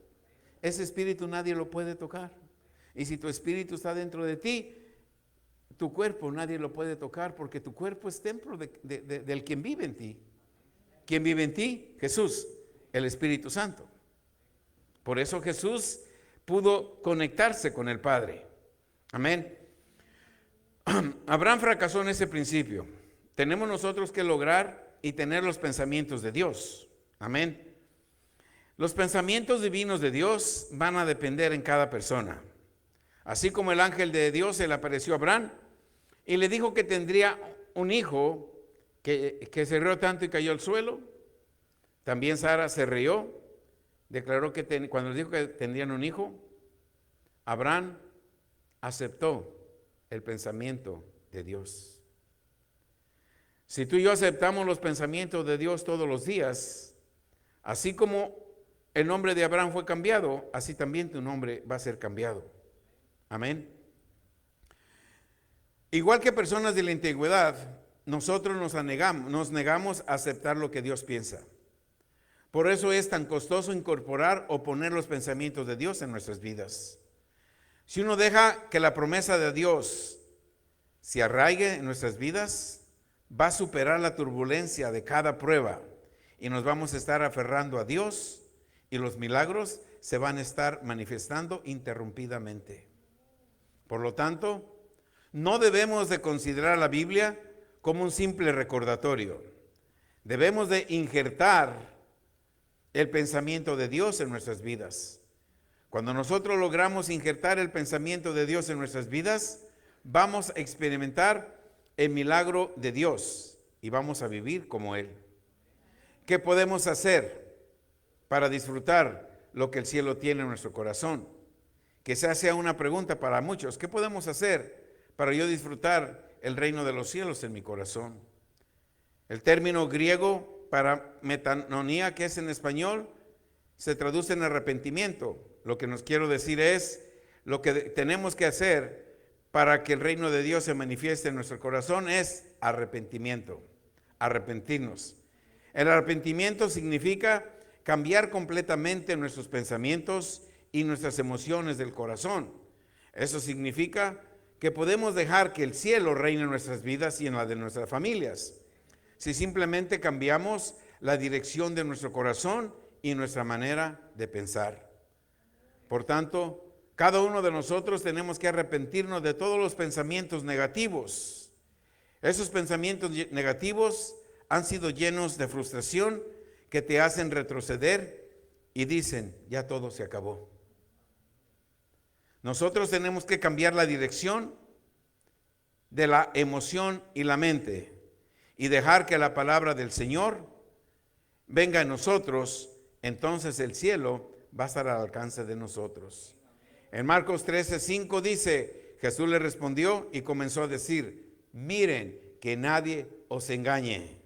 Ese espíritu nadie lo puede tocar. Y si tu espíritu está dentro de ti, tu cuerpo nadie lo puede tocar, porque tu cuerpo es templo del quien vive en ti. ¿Quién vive en ti? Jesús, el Espíritu Santo. Por eso Jesús pudo conectarse con el Padre. Amén. Abraham fracasó en ese principio. Tenemos nosotros que lograr y tener los pensamientos de Dios. Amén. Los pensamientos divinos de Dios van a depender en cada persona. Así como el ángel de Dios se le apareció a Abraham y le dijo que tendría un hijo que se rió tanto y cayó al suelo. También Sara se rió, declaró que cuando le dijo que tendrían un hijo, Abraham aceptó el pensamiento de Dios. Si tú y yo aceptamos los pensamientos de Dios todos los días, así como el nombre de Abraham fue cambiado, así también tu nombre va a ser cambiado. Amén. Igual que personas de la antigüedad, nosotros nos negamos a aceptar lo que Dios piensa. Por eso es tan costoso incorporar o poner los pensamientos de Dios en nuestras vidas. Si uno deja que la promesa de Dios se arraigue en nuestras vidas, va a superar la turbulencia de cada prueba y nos vamos a estar aferrando a Dios y los milagros se van a estar manifestando interrumpidamente. Por lo tanto, no debemos de considerar la Biblia como un simple recordatorio. Debemos de injertar el pensamiento de Dios en nuestras vidas. Cuando nosotros logramos injertar el pensamiento de Dios en nuestras vidas, vamos a experimentar el milagro de Dios y vamos a vivir como Él. ¿Qué podemos hacer para disfrutar lo que el cielo tiene en nuestro corazón? Quizás sea una pregunta para muchos. ¿Qué podemos hacer para yo disfrutar el reino de los cielos en mi corazón? El término griego para metanonía, que es en español, se traduce en arrepentimiento. Lo que nos quiero decir es, lo que tenemos que hacer para que el reino de Dios se manifieste en nuestro corazón es arrepentimiento, arrepentirnos. El arrepentimiento significa cambiar completamente nuestros pensamientos y nuestras emociones del corazón. Eso significa que podemos dejar que el cielo reine en nuestras vidas y en la de nuestras familias, si simplemente cambiamos la dirección de nuestro corazón y nuestra manera de pensar. Por tanto, cada uno de nosotros tenemos que arrepentirnos de todos los pensamientos negativos. Esos pensamientos negativos han sido llenos de frustración que te hacen retroceder y dicen, ya todo se acabó. Nosotros tenemos que cambiar la dirección de la emoción y la mente y dejar que la palabra del Señor venga en nosotros, entonces el cielo va a estar al alcance de nosotros. En Marcos 13:5 dice, Jesús le respondió y comenzó a decir, miren que nadie os engañe.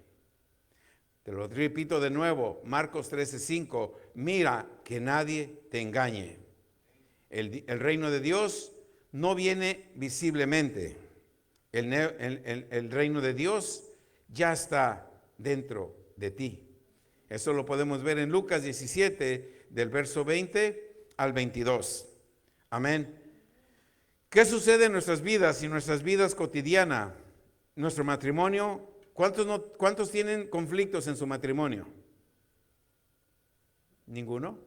Te lo repito de nuevo, Marcos 13:5, mira que nadie te engañe. El reino de Dios no viene visiblemente. El reino de Dios ya está dentro de ti. Eso lo podemos ver en Lucas 17, del verso 20 al 22. Amén. ¿Qué sucede en nuestras vidas y nuestras vidas cotidianas? Nuestro matrimonio, ¿cuántos tienen conflictos en su matrimonio? ¿Ninguno?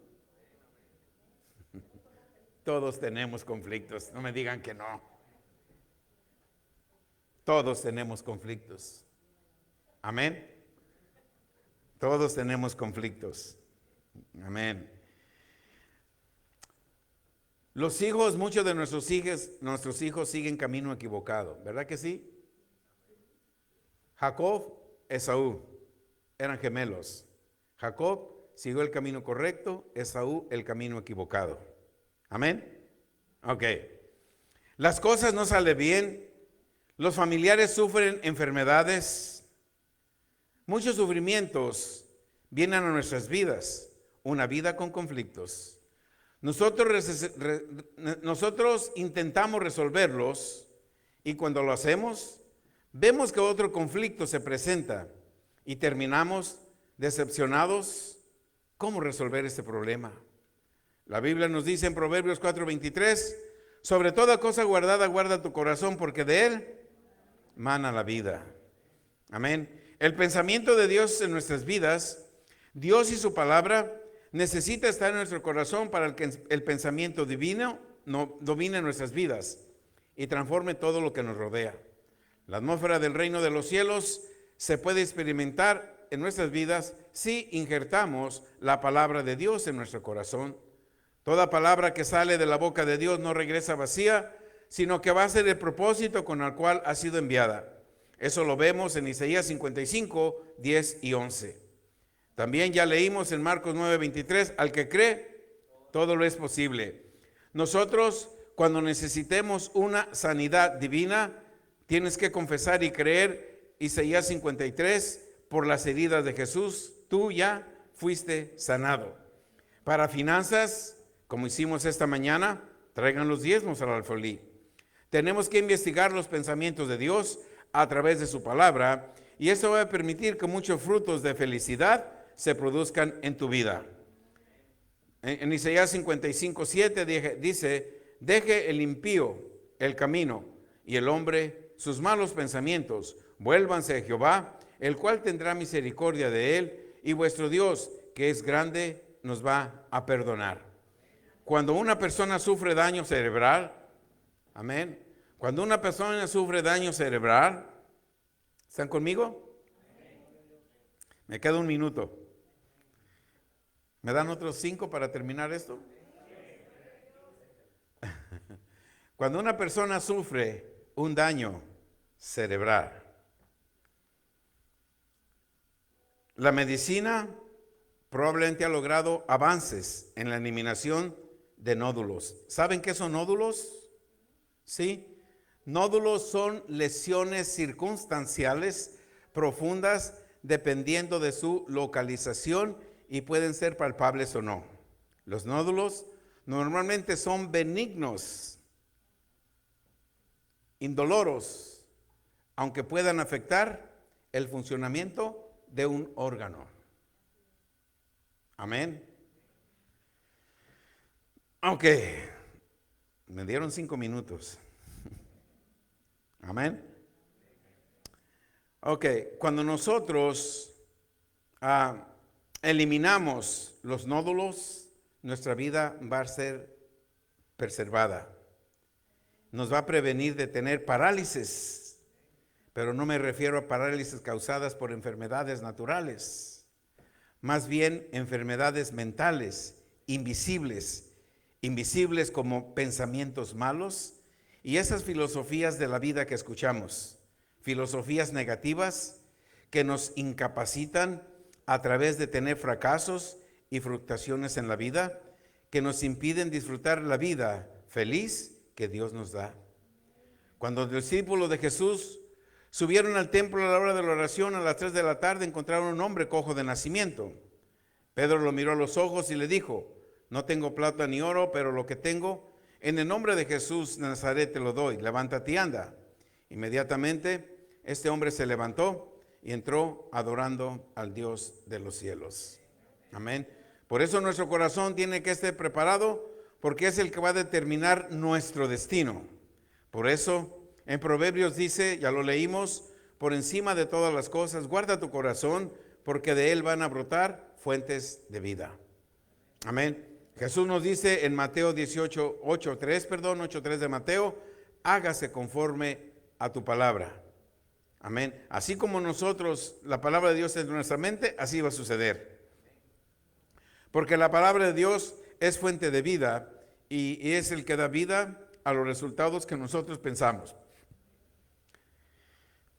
Todos tenemos conflictos, no me digan que no. Todos tenemos conflictos. Amén. Todos tenemos conflictos. Amén. Los hijos, muchos de nuestros hijos siguen camino equivocado, ¿verdad que sí? Jacob, Esaú, eran gemelos. Jacob siguió el camino correcto, Esaú el camino equivocado. Amén. Ok. Las cosas no salen bien, los familiares sufren enfermedades, muchos sufrimientos vienen a nuestras vidas, una vida con conflictos. Nosotros intentamos resolverlos y cuando lo hacemos, vemos que otro conflicto se presenta y terminamos decepcionados. ¿Cómo resolver este problema? La Biblia nos dice en Proverbios 4:23, sobre toda cosa guardada, guarda tu corazón, porque de él mana la vida. Amén. El pensamiento de Dios en nuestras vidas, Dios y su palabra, necesita estar en nuestro corazón para que el pensamiento divino no domine nuestras vidas y transforme todo lo que nos rodea. La atmósfera del reino de los cielos se puede experimentar en nuestras vidas si injertamos la palabra de Dios en nuestro corazón. Toda palabra que sale de la boca de Dios no regresa vacía, sino que va a ser el propósito con el cual ha sido enviada. Eso lo vemos en Isaías 55, 10 y 11. También ya leímos en Marcos 9:23, al que cree, todo lo es posible. Nosotros, cuando necesitemos una sanidad divina, tienes que confesar y creer Isaías 53, por las heridas de Jesús, tú ya fuiste sanado. Para finanzas, como hicimos esta mañana, traigan los diezmos al alfolí. Tenemos que investigar los pensamientos de Dios a través de su palabra, y eso va a permitir que muchos frutos de felicidad se produzcan en tu vida. En Isaías 55:7 dice, deje el impío el camino y el hombre sus malos pensamientos, vuélvanse a Jehová, el cual tendrá misericordia de él, y vuestro Dios, que es grande, nos va a perdonar. Cuando una persona sufre daño cerebral, amén, cuando una persona sufre daño cerebral, ¿están conmigo? Me queda un minuto. ¿Me dan otros 5 para terminar esto? Cuando una persona sufre un daño cerebral, la medicina probablemente ha logrado avances en la eliminación de nódulos. ¿Saben qué son nódulos? Sí. Nódulos son lesiones circunstanciales profundas dependiendo de su localización y pueden ser palpables o no. Los nódulos normalmente son benignos, indoloros, aunque puedan afectar el funcionamiento de un órgano. Amén. Ok, me dieron 5 minutos. Amén. Ok, cuando nosotros eliminamos los nódulos, nuestra vida va a ser preservada. Nos va a prevenir de tener parálisis, pero no me refiero a parálisis causadas por enfermedades naturales, más bien enfermedades mentales, invisibles como pensamientos malos y esas filosofías de la vida que escuchamos, filosofías negativas que nos incapacitan a través de tener fracasos y frustraciones en la vida, que nos impiden disfrutar la vida feliz que Dios nos da. Cuando los discípulos de Jesús subieron al templo a la hora de la oración a las 3 de la tarde, encontraron un hombre cojo de nacimiento. Pedro lo miró a los ojos y le dijo, no tengo plata ni oro, pero lo que tengo, en el nombre de Jesús de Nazaret te lo doy, levántate y anda. Inmediatamente este hombre se levantó y entró adorando al Dios de los cielos. Amén. Por eso nuestro corazón tiene que estar preparado, porque es el que va a determinar nuestro destino. Por eso en Proverbios dice, ya lo leímos, por encima de todas las cosas, guarda tu corazón, porque de él van a brotar fuentes de vida. Amén. Jesús nos dice en Mateo 8:3 de Mateo, hágase conforme a tu palabra. Amén. Así como nosotros, la palabra de Dios es en nuestra mente, así va a suceder. Porque la palabra de Dios es fuente de vida y es el que da vida a los resultados que nosotros pensamos.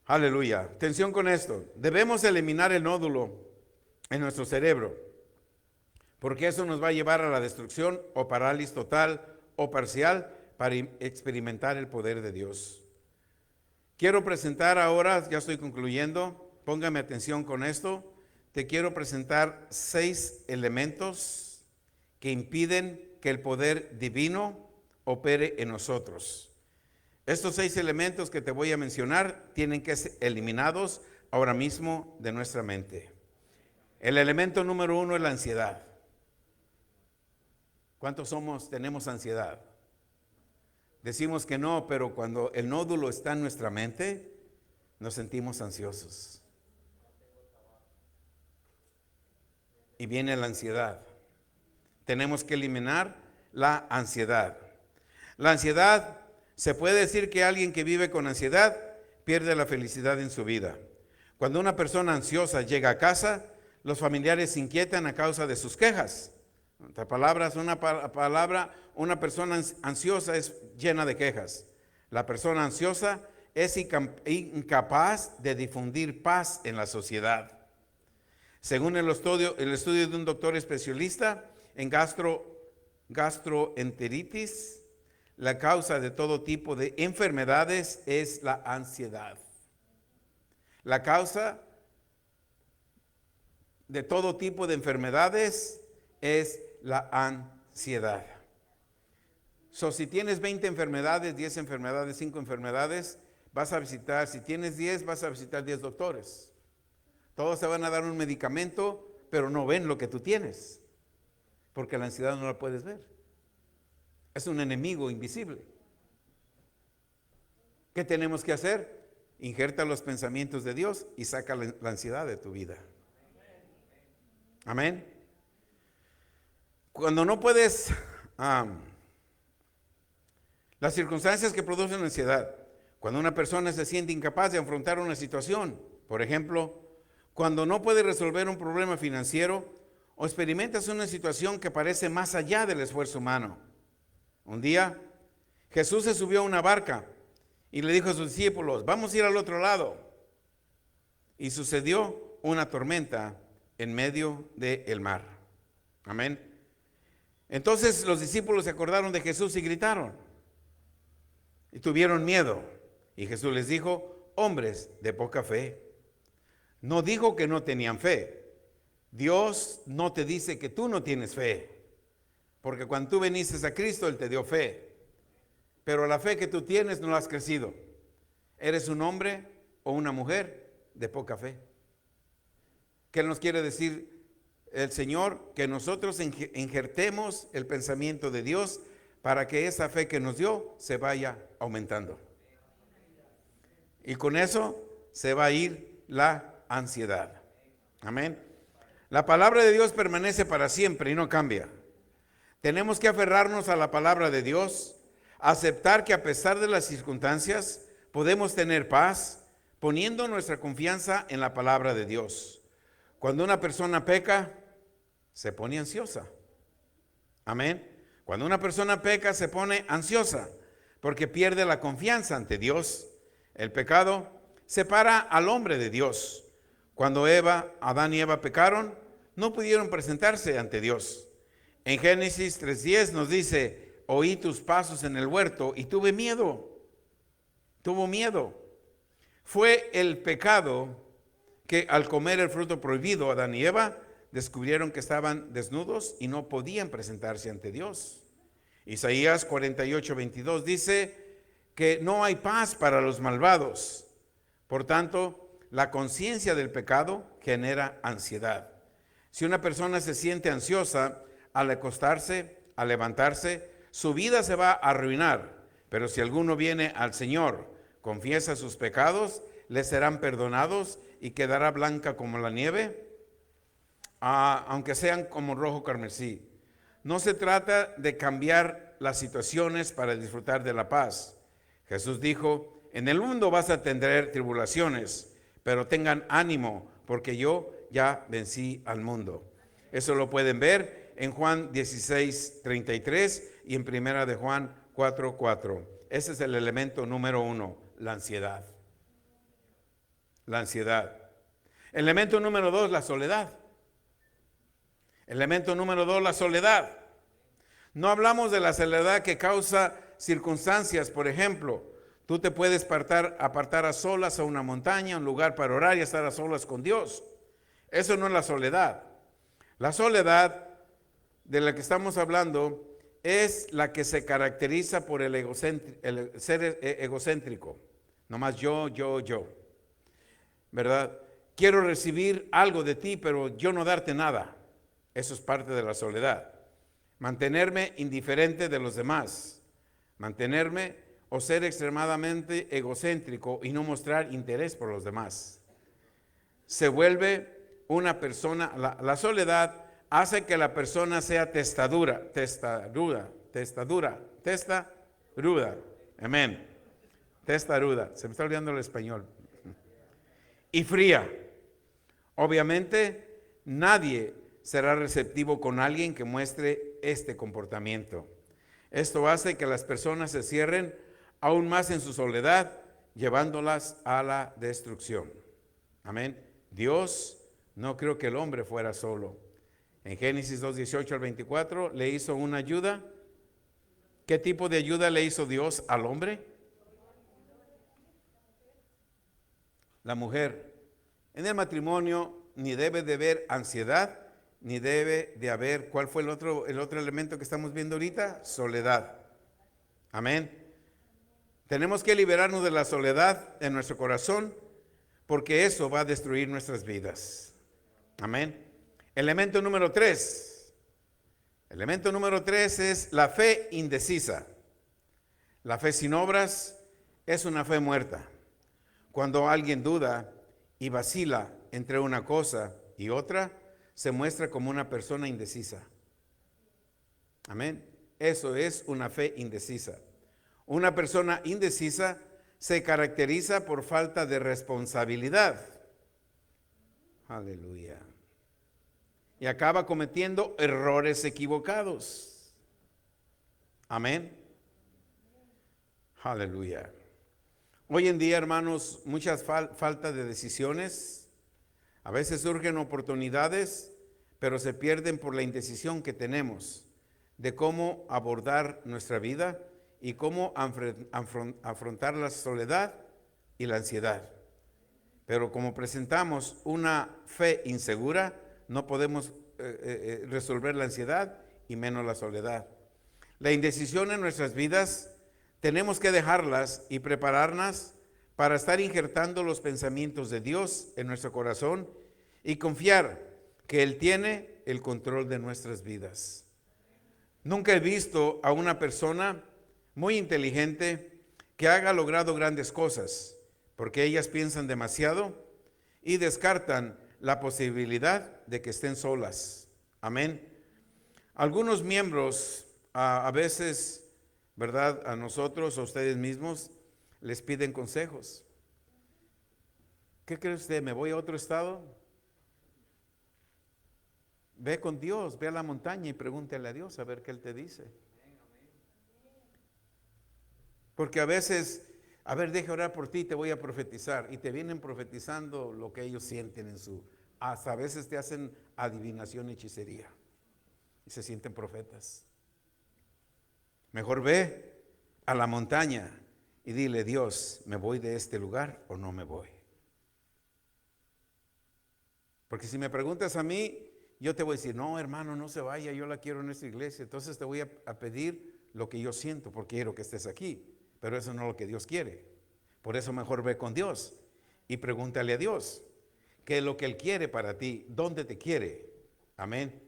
Aleluya. Atención con esto. Debemos eliminar el nódulo en nuestro cerebro, porque eso nos va a llevar a la destrucción o parálisis total o parcial para experimentar el poder de Dios. Quiero presentar ahora, ya estoy concluyendo, póngame atención con esto. Te quiero presentar 6 elementos que impiden que el poder divino opere en nosotros. Estos 6 elementos que te voy a mencionar tienen que ser eliminados ahora mismo de nuestra mente. El elemento número 1 es la ansiedad. ¿Cuántos tenemos ansiedad? Decimos que no, pero cuando el nódulo está en nuestra mente, nos sentimos ansiosos. Y viene la ansiedad. Tenemos que eliminar la ansiedad. La ansiedad, se puede decir que alguien que vive con ansiedad pierde la felicidad en su vida. Cuando una persona ansiosa llega a casa, los familiares se inquietan a causa de sus quejas. En otras palabras, una persona ansiosa es llena de quejas. La persona ansiosa es incapaz de difundir paz en la sociedad. Según el estudio de un doctor especialista en gastroenteritis, la causa de todo tipo de enfermedades es la ansiedad. La causa de todo tipo de enfermedades es la ansiedad. Si tienes 20 enfermedades, 10 enfermedades, 5 enfermedades, vas a visitar, si tienes 10, vas a visitar 10 doctores. Todos te van a dar un medicamento, pero no ven lo que tú tienes, porque la ansiedad no la puedes ver. Es un enemigo invisible. ¿Qué tenemos que hacer? Injerta los pensamientos de Dios y saca la ansiedad de tu vida. Amén. Cuando no puedes, las circunstancias que producen ansiedad, cuando una persona se siente incapaz de afrontar una situación, por ejemplo, cuando no puede resolver un problema financiero o experimentas una situación que parece más allá del esfuerzo humano. Un día, Jesús se subió a una barca y le dijo a sus discípulos, vamos a ir al otro lado. Y sucedió una tormenta en medio del mar. Amén. Entonces los discípulos se acordaron de Jesús y gritaron. Y tuvieron miedo. Y Jesús les dijo, hombres de poca fe. No dijo que no tenían fe. Dios no te dice que tú no tienes fe. Porque cuando tú viniste a Cristo, Él te dio fe. Pero la fe que tú tienes no la has crecido. Eres un hombre o una mujer de poca fe. ¿Qué nos quiere decir el Señor? Que nosotros injertemos el pensamiento de Dios para que esa fe que nos dio se vaya aumentando. Y con eso se va a ir la ansiedad. Amén. La palabra de Dios permanece para siempre y no cambia. Tenemos que aferrarnos a la palabra de Dios, aceptar que a pesar de las circunstancias podemos tener paz, poniendo nuestra confianza en la palabra de Dios. Cuando una persona peca, se pone ansiosa. Amén. Cuando una persona peca, se pone ansiosa porque pierde la confianza ante Dios. El pecado separa al hombre de Dios. Cuando Adán y Eva pecaron, no pudieron presentarse ante Dios. En Génesis 3:10 nos dice, oí tus pasos en el huerto y tuve miedo. Tuvo miedo. Fue el pecado que al comer el fruto prohibido, Adán y Eva descubrieron que estaban desnudos y no podían presentarse ante Dios. Isaías 48:22 dice que no hay paz para los malvados. Por tanto, La conciencia del pecado genera ansiedad. Si una persona se siente ansiosa al acostarse, al levantarse, su vida se va a arruinar. Pero si alguno viene al Señor, confiesa sus pecados, le serán perdonados y quedará blanca como la nieve, aunque sean como rojo carmesí. No se trata de cambiar las situaciones para disfrutar de la paz. Jesús dijo, en el mundo vas a tener tribulaciones, pero tengan ánimo, porque yo ya vencí al mundo. Eso lo pueden ver en Juan 16:33 y en Primera de Juan 4:4. Ese es el elemento número 1, la ansiedad. La ansiedad. Elemento número 2, la soledad. Elemento número 2, la soledad. No hablamos de la soledad que causa circunstancias, por ejemplo, tú te puedes apartar a solas a una montaña, un lugar para orar y estar a solas con Dios. Eso no es la soledad. La soledad de la que estamos hablando es la que se caracteriza por el ser egocéntrico. Nomás yo. ¿Verdad? Quiero recibir algo de ti, pero yo no darte nada. Eso es parte de la soledad. Mantenerme indiferente de los demás. Mantenerme o ser extremadamente egocéntrico y no mostrar interés por los demás. Se vuelve una persona, la soledad hace que la persona sea testaruda. Amén. Testaruda. Se me está olvidando el español. Y fría. Obviamente, nadie será receptivo con alguien que muestre este comportamiento. Esto hace que las personas se cierren aún más en su soledad, llevándolas a la destrucción. Amén. Dios no creó que el hombre fuera solo. En Génesis 2:18 al 24 le hizo una ayuda. ¿Qué tipo de ayuda le hizo Dios al hombre? La mujer. En el matrimonio ni debe de haber ansiedad, ni debe de haber, ¿cuál fue el otro elemento que estamos viendo ahorita? Soledad. Amén. Tenemos que liberarnos de la soledad en nuestro corazón, porque eso va a destruir nuestras vidas. Amén. Elemento número 3. Elemento número 3 es la fe indecisa. La fe sin obras es una fe muerta. Cuando alguien duda y vacila entre una cosa y otra, se muestra como una persona indecisa. Amén. Eso es una fe indecisa. Una persona indecisa se caracteriza por falta de responsabilidad. Aleluya. Y acaba cometiendo errores equivocados. Amén. Aleluya. Hoy en día, hermanos, muchas falta de decisiones. A veces surgen oportunidades, pero se pierden por la indecisión que tenemos de cómo abordar nuestra vida y cómo afrontar la soledad y la ansiedad. Pero como presentamos una fe insegura, no podemos resolver la ansiedad y menos la soledad. La indecisión en nuestras vidas tenemos que dejarlas y prepararnos para estar injertando los pensamientos de Dios en nuestro corazón y confiar que Él tiene el control de nuestras vidas. Nunca he visto a una persona muy inteligente que haya logrado grandes cosas, porque ellas piensan demasiado y descartan la posibilidad de que estén solas. Amén. Algunos miembros a veces, ¿verdad? A nosotros, a ustedes mismos, les piden consejos. ¿Qué cree usted? ¿Me voy a otro estado? Ve con Dios, ve a la montaña y pregúntale a Dios a ver qué Él te dice. Porque a veces, a ver, deja orar por ti, te voy a profetizar. Y te vienen profetizando lo que ellos sienten en su... Hasta a veces te hacen adivinación y hechicería. Y se sienten profetas. Mejor ve a la montaña y dile, Dios, ¿me voy de este lugar o no me voy? Porque si me preguntas a mí, yo te voy a decir, no, hermano, no se vaya, yo la quiero en esta iglesia. Entonces te voy a pedir lo que yo siento, porque quiero que estés aquí. Pero eso no es lo que Dios quiere. Por eso mejor ve con Dios y pregúntale a Dios qué es lo que Él quiere para ti, dónde te quiere. Amén.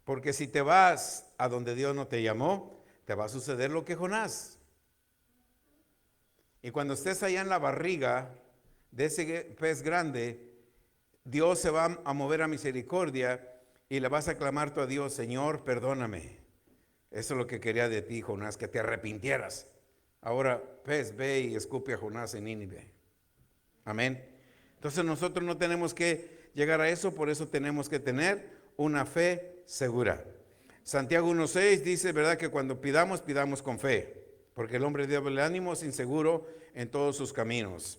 Porque si te vas a donde Dios no te llamó, te va a suceder lo que Jonás. Y cuando estés allá en la barriga de ese pez grande, Dios se va a mover a misericordia y le vas a clamar tú a Dios: Señor, perdóname. Eso es lo que quería de ti, Jonás, que te arrepintieras. Ahora, pez, ve y escupe a Jonás en Nínive. Amén. Entonces nosotros no tenemos que llegar a eso, por eso tenemos que tener una fe segura. Santiago 1:6 dice, ¿verdad?, que cuando pidamos, pidamos con fe, porque el hombre de doble ánimo es inseguro en todos sus caminos.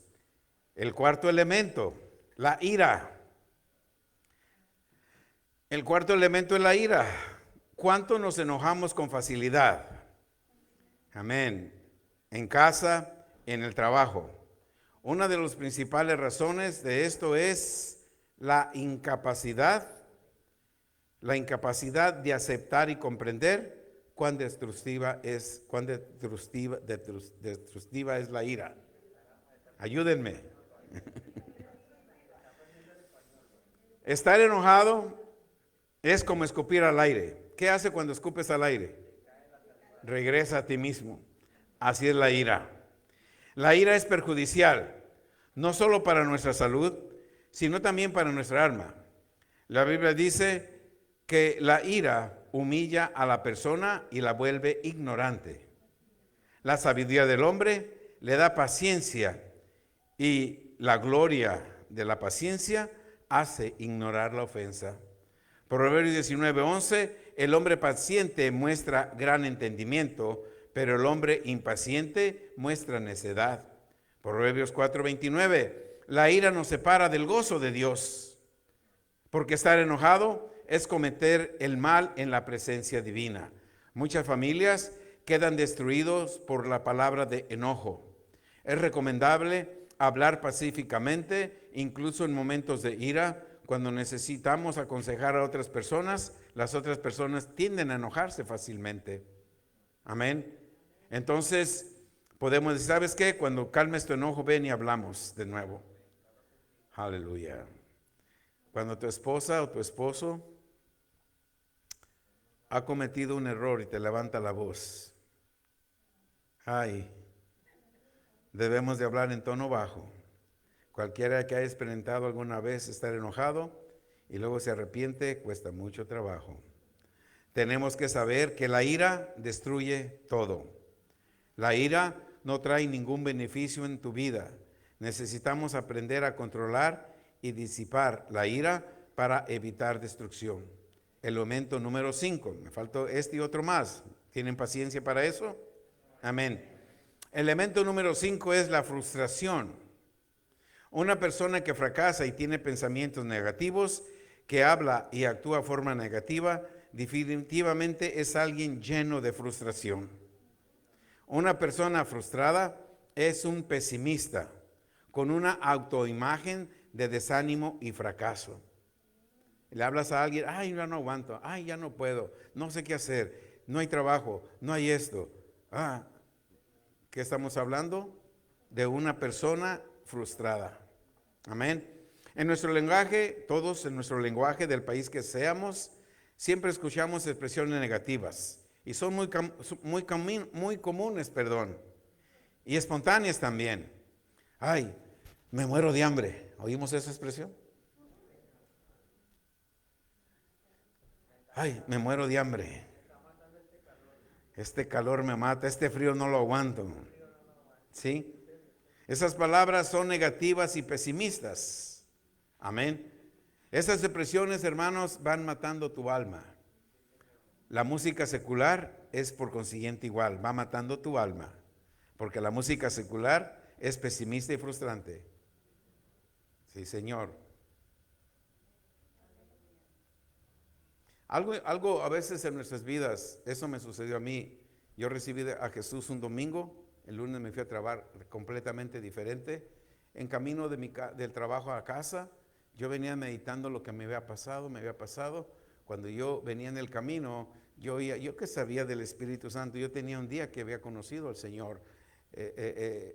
El cuarto elemento, la ira. El cuarto elemento es la ira. ¿Cuánto nos enojamos con facilidad? Amén. En casa, en el trabajo. Una de las principales razones de esto es la incapacidad de aceptar y comprender cuán destructiva es la ira. Ayúdenme. Estar enojado es como escupir al aire. ¿Qué hace cuando escupes al aire? Regresa a ti mismo. Así es la ira. La ira es perjudicial, no solo para nuestra salud, sino también para nuestra alma. La Biblia dice que la ira humilla a la persona y la vuelve ignorante. La sabiduría del hombre le da paciencia y la gloria de la paciencia hace ignorar la ofensa. Proverbios 19:11, el hombre paciente muestra gran entendimiento, pero el hombre impaciente muestra necedad. Proverbios 4:29, la ira nos separa del gozo de Dios, porque estar enojado es cometer el mal en la presencia divina. Muchas familias quedan destruidos por la palabra de enojo. Es recomendable hablar pacíficamente, incluso en momentos de ira. Cuando necesitamos aconsejar a otras personas, las otras personas tienden a enojarse fácilmente. Amén. Entonces, podemos decir, ¿sabes qué? Cuando calmes tu enojo, ven y hablamos de nuevo. Aleluya. Cuando tu esposa o tu esposo ha cometido un error y te levanta la voz, debemos de hablar en tono bajo. Cualquiera que haya experimentado alguna vez estar enojado y luego se arrepiente, cuesta mucho trabajo. Tenemos que saber que la ira destruye todo. La ira no trae ningún beneficio en tu vida. Necesitamos aprender a controlar y disipar la ira para evitar destrucción. Elemento número 5. Me faltó este y otro más. ¿Tienen paciencia para eso? Amén. Elemento número 5 es la frustración. Una persona que fracasa y tiene pensamientos negativos, que habla y actúa de forma negativa, definitivamente es alguien lleno de frustración. Una persona frustrada es un pesimista, con una autoimagen de desánimo y fracaso. Le hablas a alguien, ya no aguanto, ya no puedo, no sé qué hacer, no hay trabajo, no hay esto. ¿Qué estamos hablando? De una persona frustrada. Amén. En nuestro lenguaje, todos en nuestro lenguaje del país que seamos, siempre escuchamos expresiones negativas y son muy comunes, y espontáneas también. Me muero de hambre. ¿Oímos esa expresión? Me muero de hambre. Este calor me mata, este frío no lo aguanto. ¿Sí? Esas palabras son negativas y pesimistas. Amén. Esas expresiones, hermanos, van matando tu alma. La música secular es por consiguiente igual, va matando tu alma. Porque la música secular es pesimista y frustrante. Sí, Señor. Algo a veces en nuestras vidas, eso me sucedió a mí. Yo recibí a Jesús un domingo, el lunes me fui a trabajar completamente diferente. En camino del trabajo a casa, yo venía meditando lo que me había pasado. Cuando yo venía en el camino, yo que sabía del Espíritu Santo, yo tenía un día que había conocido al Señor.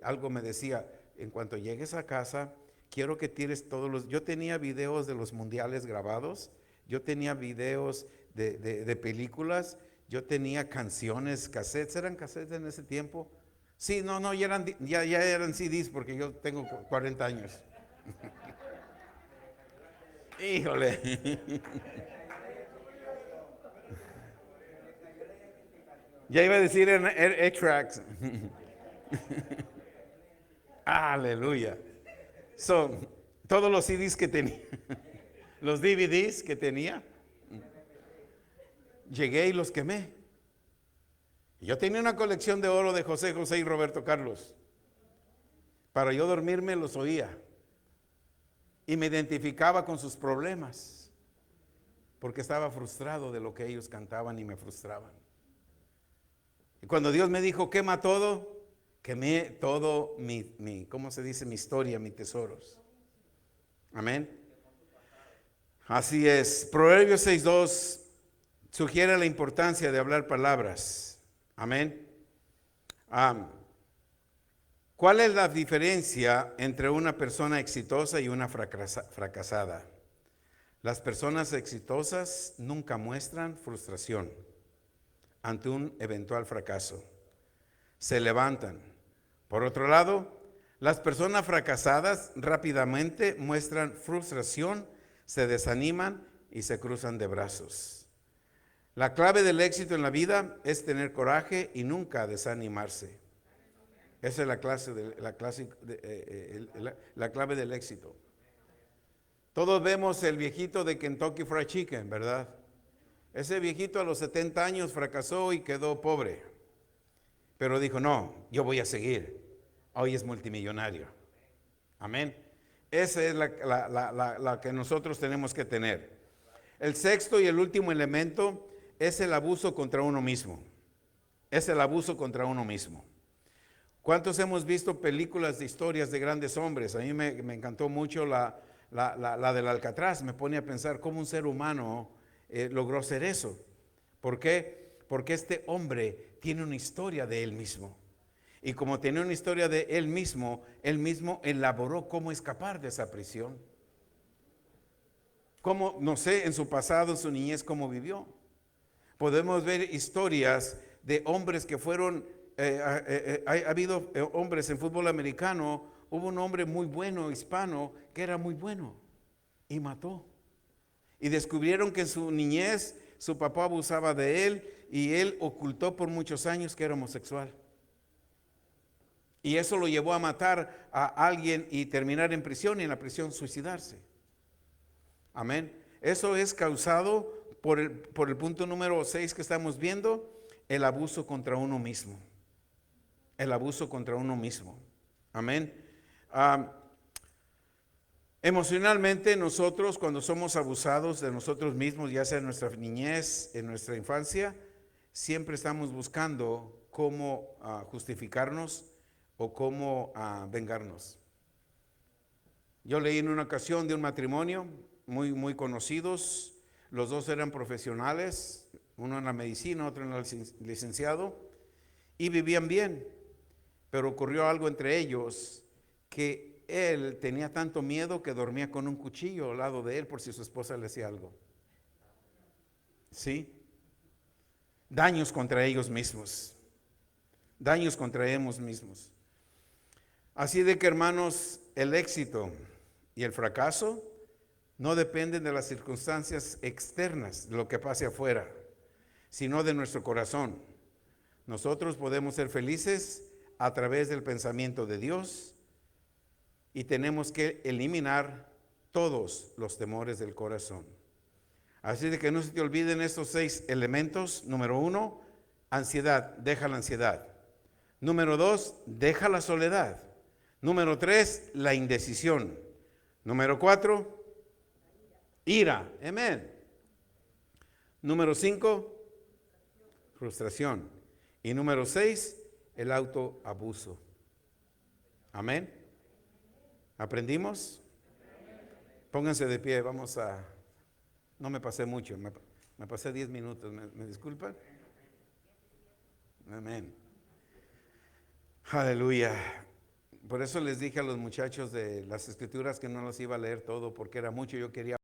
Algo me decía, en cuanto llegues a casa, quiero que tires todos los... Yo tenía videos de los mundiales grabados, yo tenía videos de películas, yo tenía canciones, cassettes, ¿eran cassettes en ese tiempo? Sí, no, ya eran CDs porque yo tengo 40 años. Híjole. Ya iba a decir en X-Tracks. Aleluya. Son todos los CDs que tenía, los DVDs que tenía, llegué y los quemé. Yo tenía una colección de oro de José José y Roberto Carlos. Para yo dormirme los oía y me identificaba con sus problemas, porque estaba frustrado de lo que ellos cantaban y me frustraban. Y cuando Dios me dijo, quema todo, quemé todo ¿cómo se dice? Mi historia, mis tesoros. Amén. Así es. Proverbios 6:2 sugiere la importancia de hablar palabras. Amén. ¿Cuál es la diferencia entre una persona exitosa y una fracasada? Las personas exitosas nunca muestran frustración ante un eventual fracaso. Se levantan. Por otro lado, las personas fracasadas rápidamente muestran frustración, se desaniman y se cruzan de brazos. La clave del éxito en la vida es tener coraje y nunca desanimarse. Esa es la clave del éxito. Todos vemos el viejito de Kentucky Fried Chicken, ¿verdad? Ese viejito a los 70 años fracasó y quedó pobre. Pero dijo, no, yo voy a seguir. Hoy es multimillonario. Amén. Esa es la que nosotros tenemos que tener. El sexto y el último elemento es el abuso contra uno mismo. Es el abuso contra uno mismo. ¿Cuántos hemos visto películas de historias de grandes hombres? A mí me encantó mucho la del Alcatraz. Me pone a pensar cómo un ser humano logró hacer eso. ¿Por qué? Porque este hombre tiene una historia de él mismo. Y como tenía una historia de él mismo elaboró cómo escapar de esa prisión. Cómo, no sé, en su pasado, en su niñez, cómo vivió. Podemos ver historias de hombres que fueron, ha habido hombres en fútbol americano, hubo un hombre muy bueno, hispano, que era muy bueno y mató. Y descubrieron que en su niñez su papá abusaba de él y él ocultó por muchos años que era homosexual. Y eso lo llevó a matar a alguien y terminar en prisión y en la prisión suicidarse. Amén. Eso es causado por el punto número 6 que estamos viendo, el abuso contra uno mismo. El abuso contra uno mismo. Amén. Emocionalmente nosotros cuando somos abusados de nosotros mismos, ya sea en nuestra niñez, en nuestra infancia, siempre estamos buscando cómo justificarnos o cómo vengarnos. Yo leí en una ocasión de un matrimonio muy conocidos, los dos eran profesionales, uno en la medicina, otro en el licenciado, y vivían bien, pero ocurrió algo entre ellos que él tenía tanto miedo que dormía con un cuchillo al lado de él por si su esposa le hacía algo. ¿Sí? Daños contra ellos mismos. Daños contra ellos mismos. Así de que, hermanos, el éxito y el fracaso no dependen de las circunstancias externas, de lo que pase afuera, sino de nuestro corazón. Nosotros podemos ser felices a través del pensamiento de Dios y tenemos que eliminar todos los temores del corazón. Así de que no se te olviden estos 6 elementos. Número 1, ansiedad, deja la ansiedad. Número 2, deja la soledad. Número 3, la indecisión. Número 4, ira. Amén. Número 5, frustración. Y número 6, el autoabuso. Amén. ¿Aprendimos? Pónganse de pie, vamos a... No me pasé mucho, me pasé 10 minutos, ¿me disculpan? Amén. Aleluya. Por eso les dije a los muchachos de las escrituras que no las iba a leer todo porque era mucho. Yo quería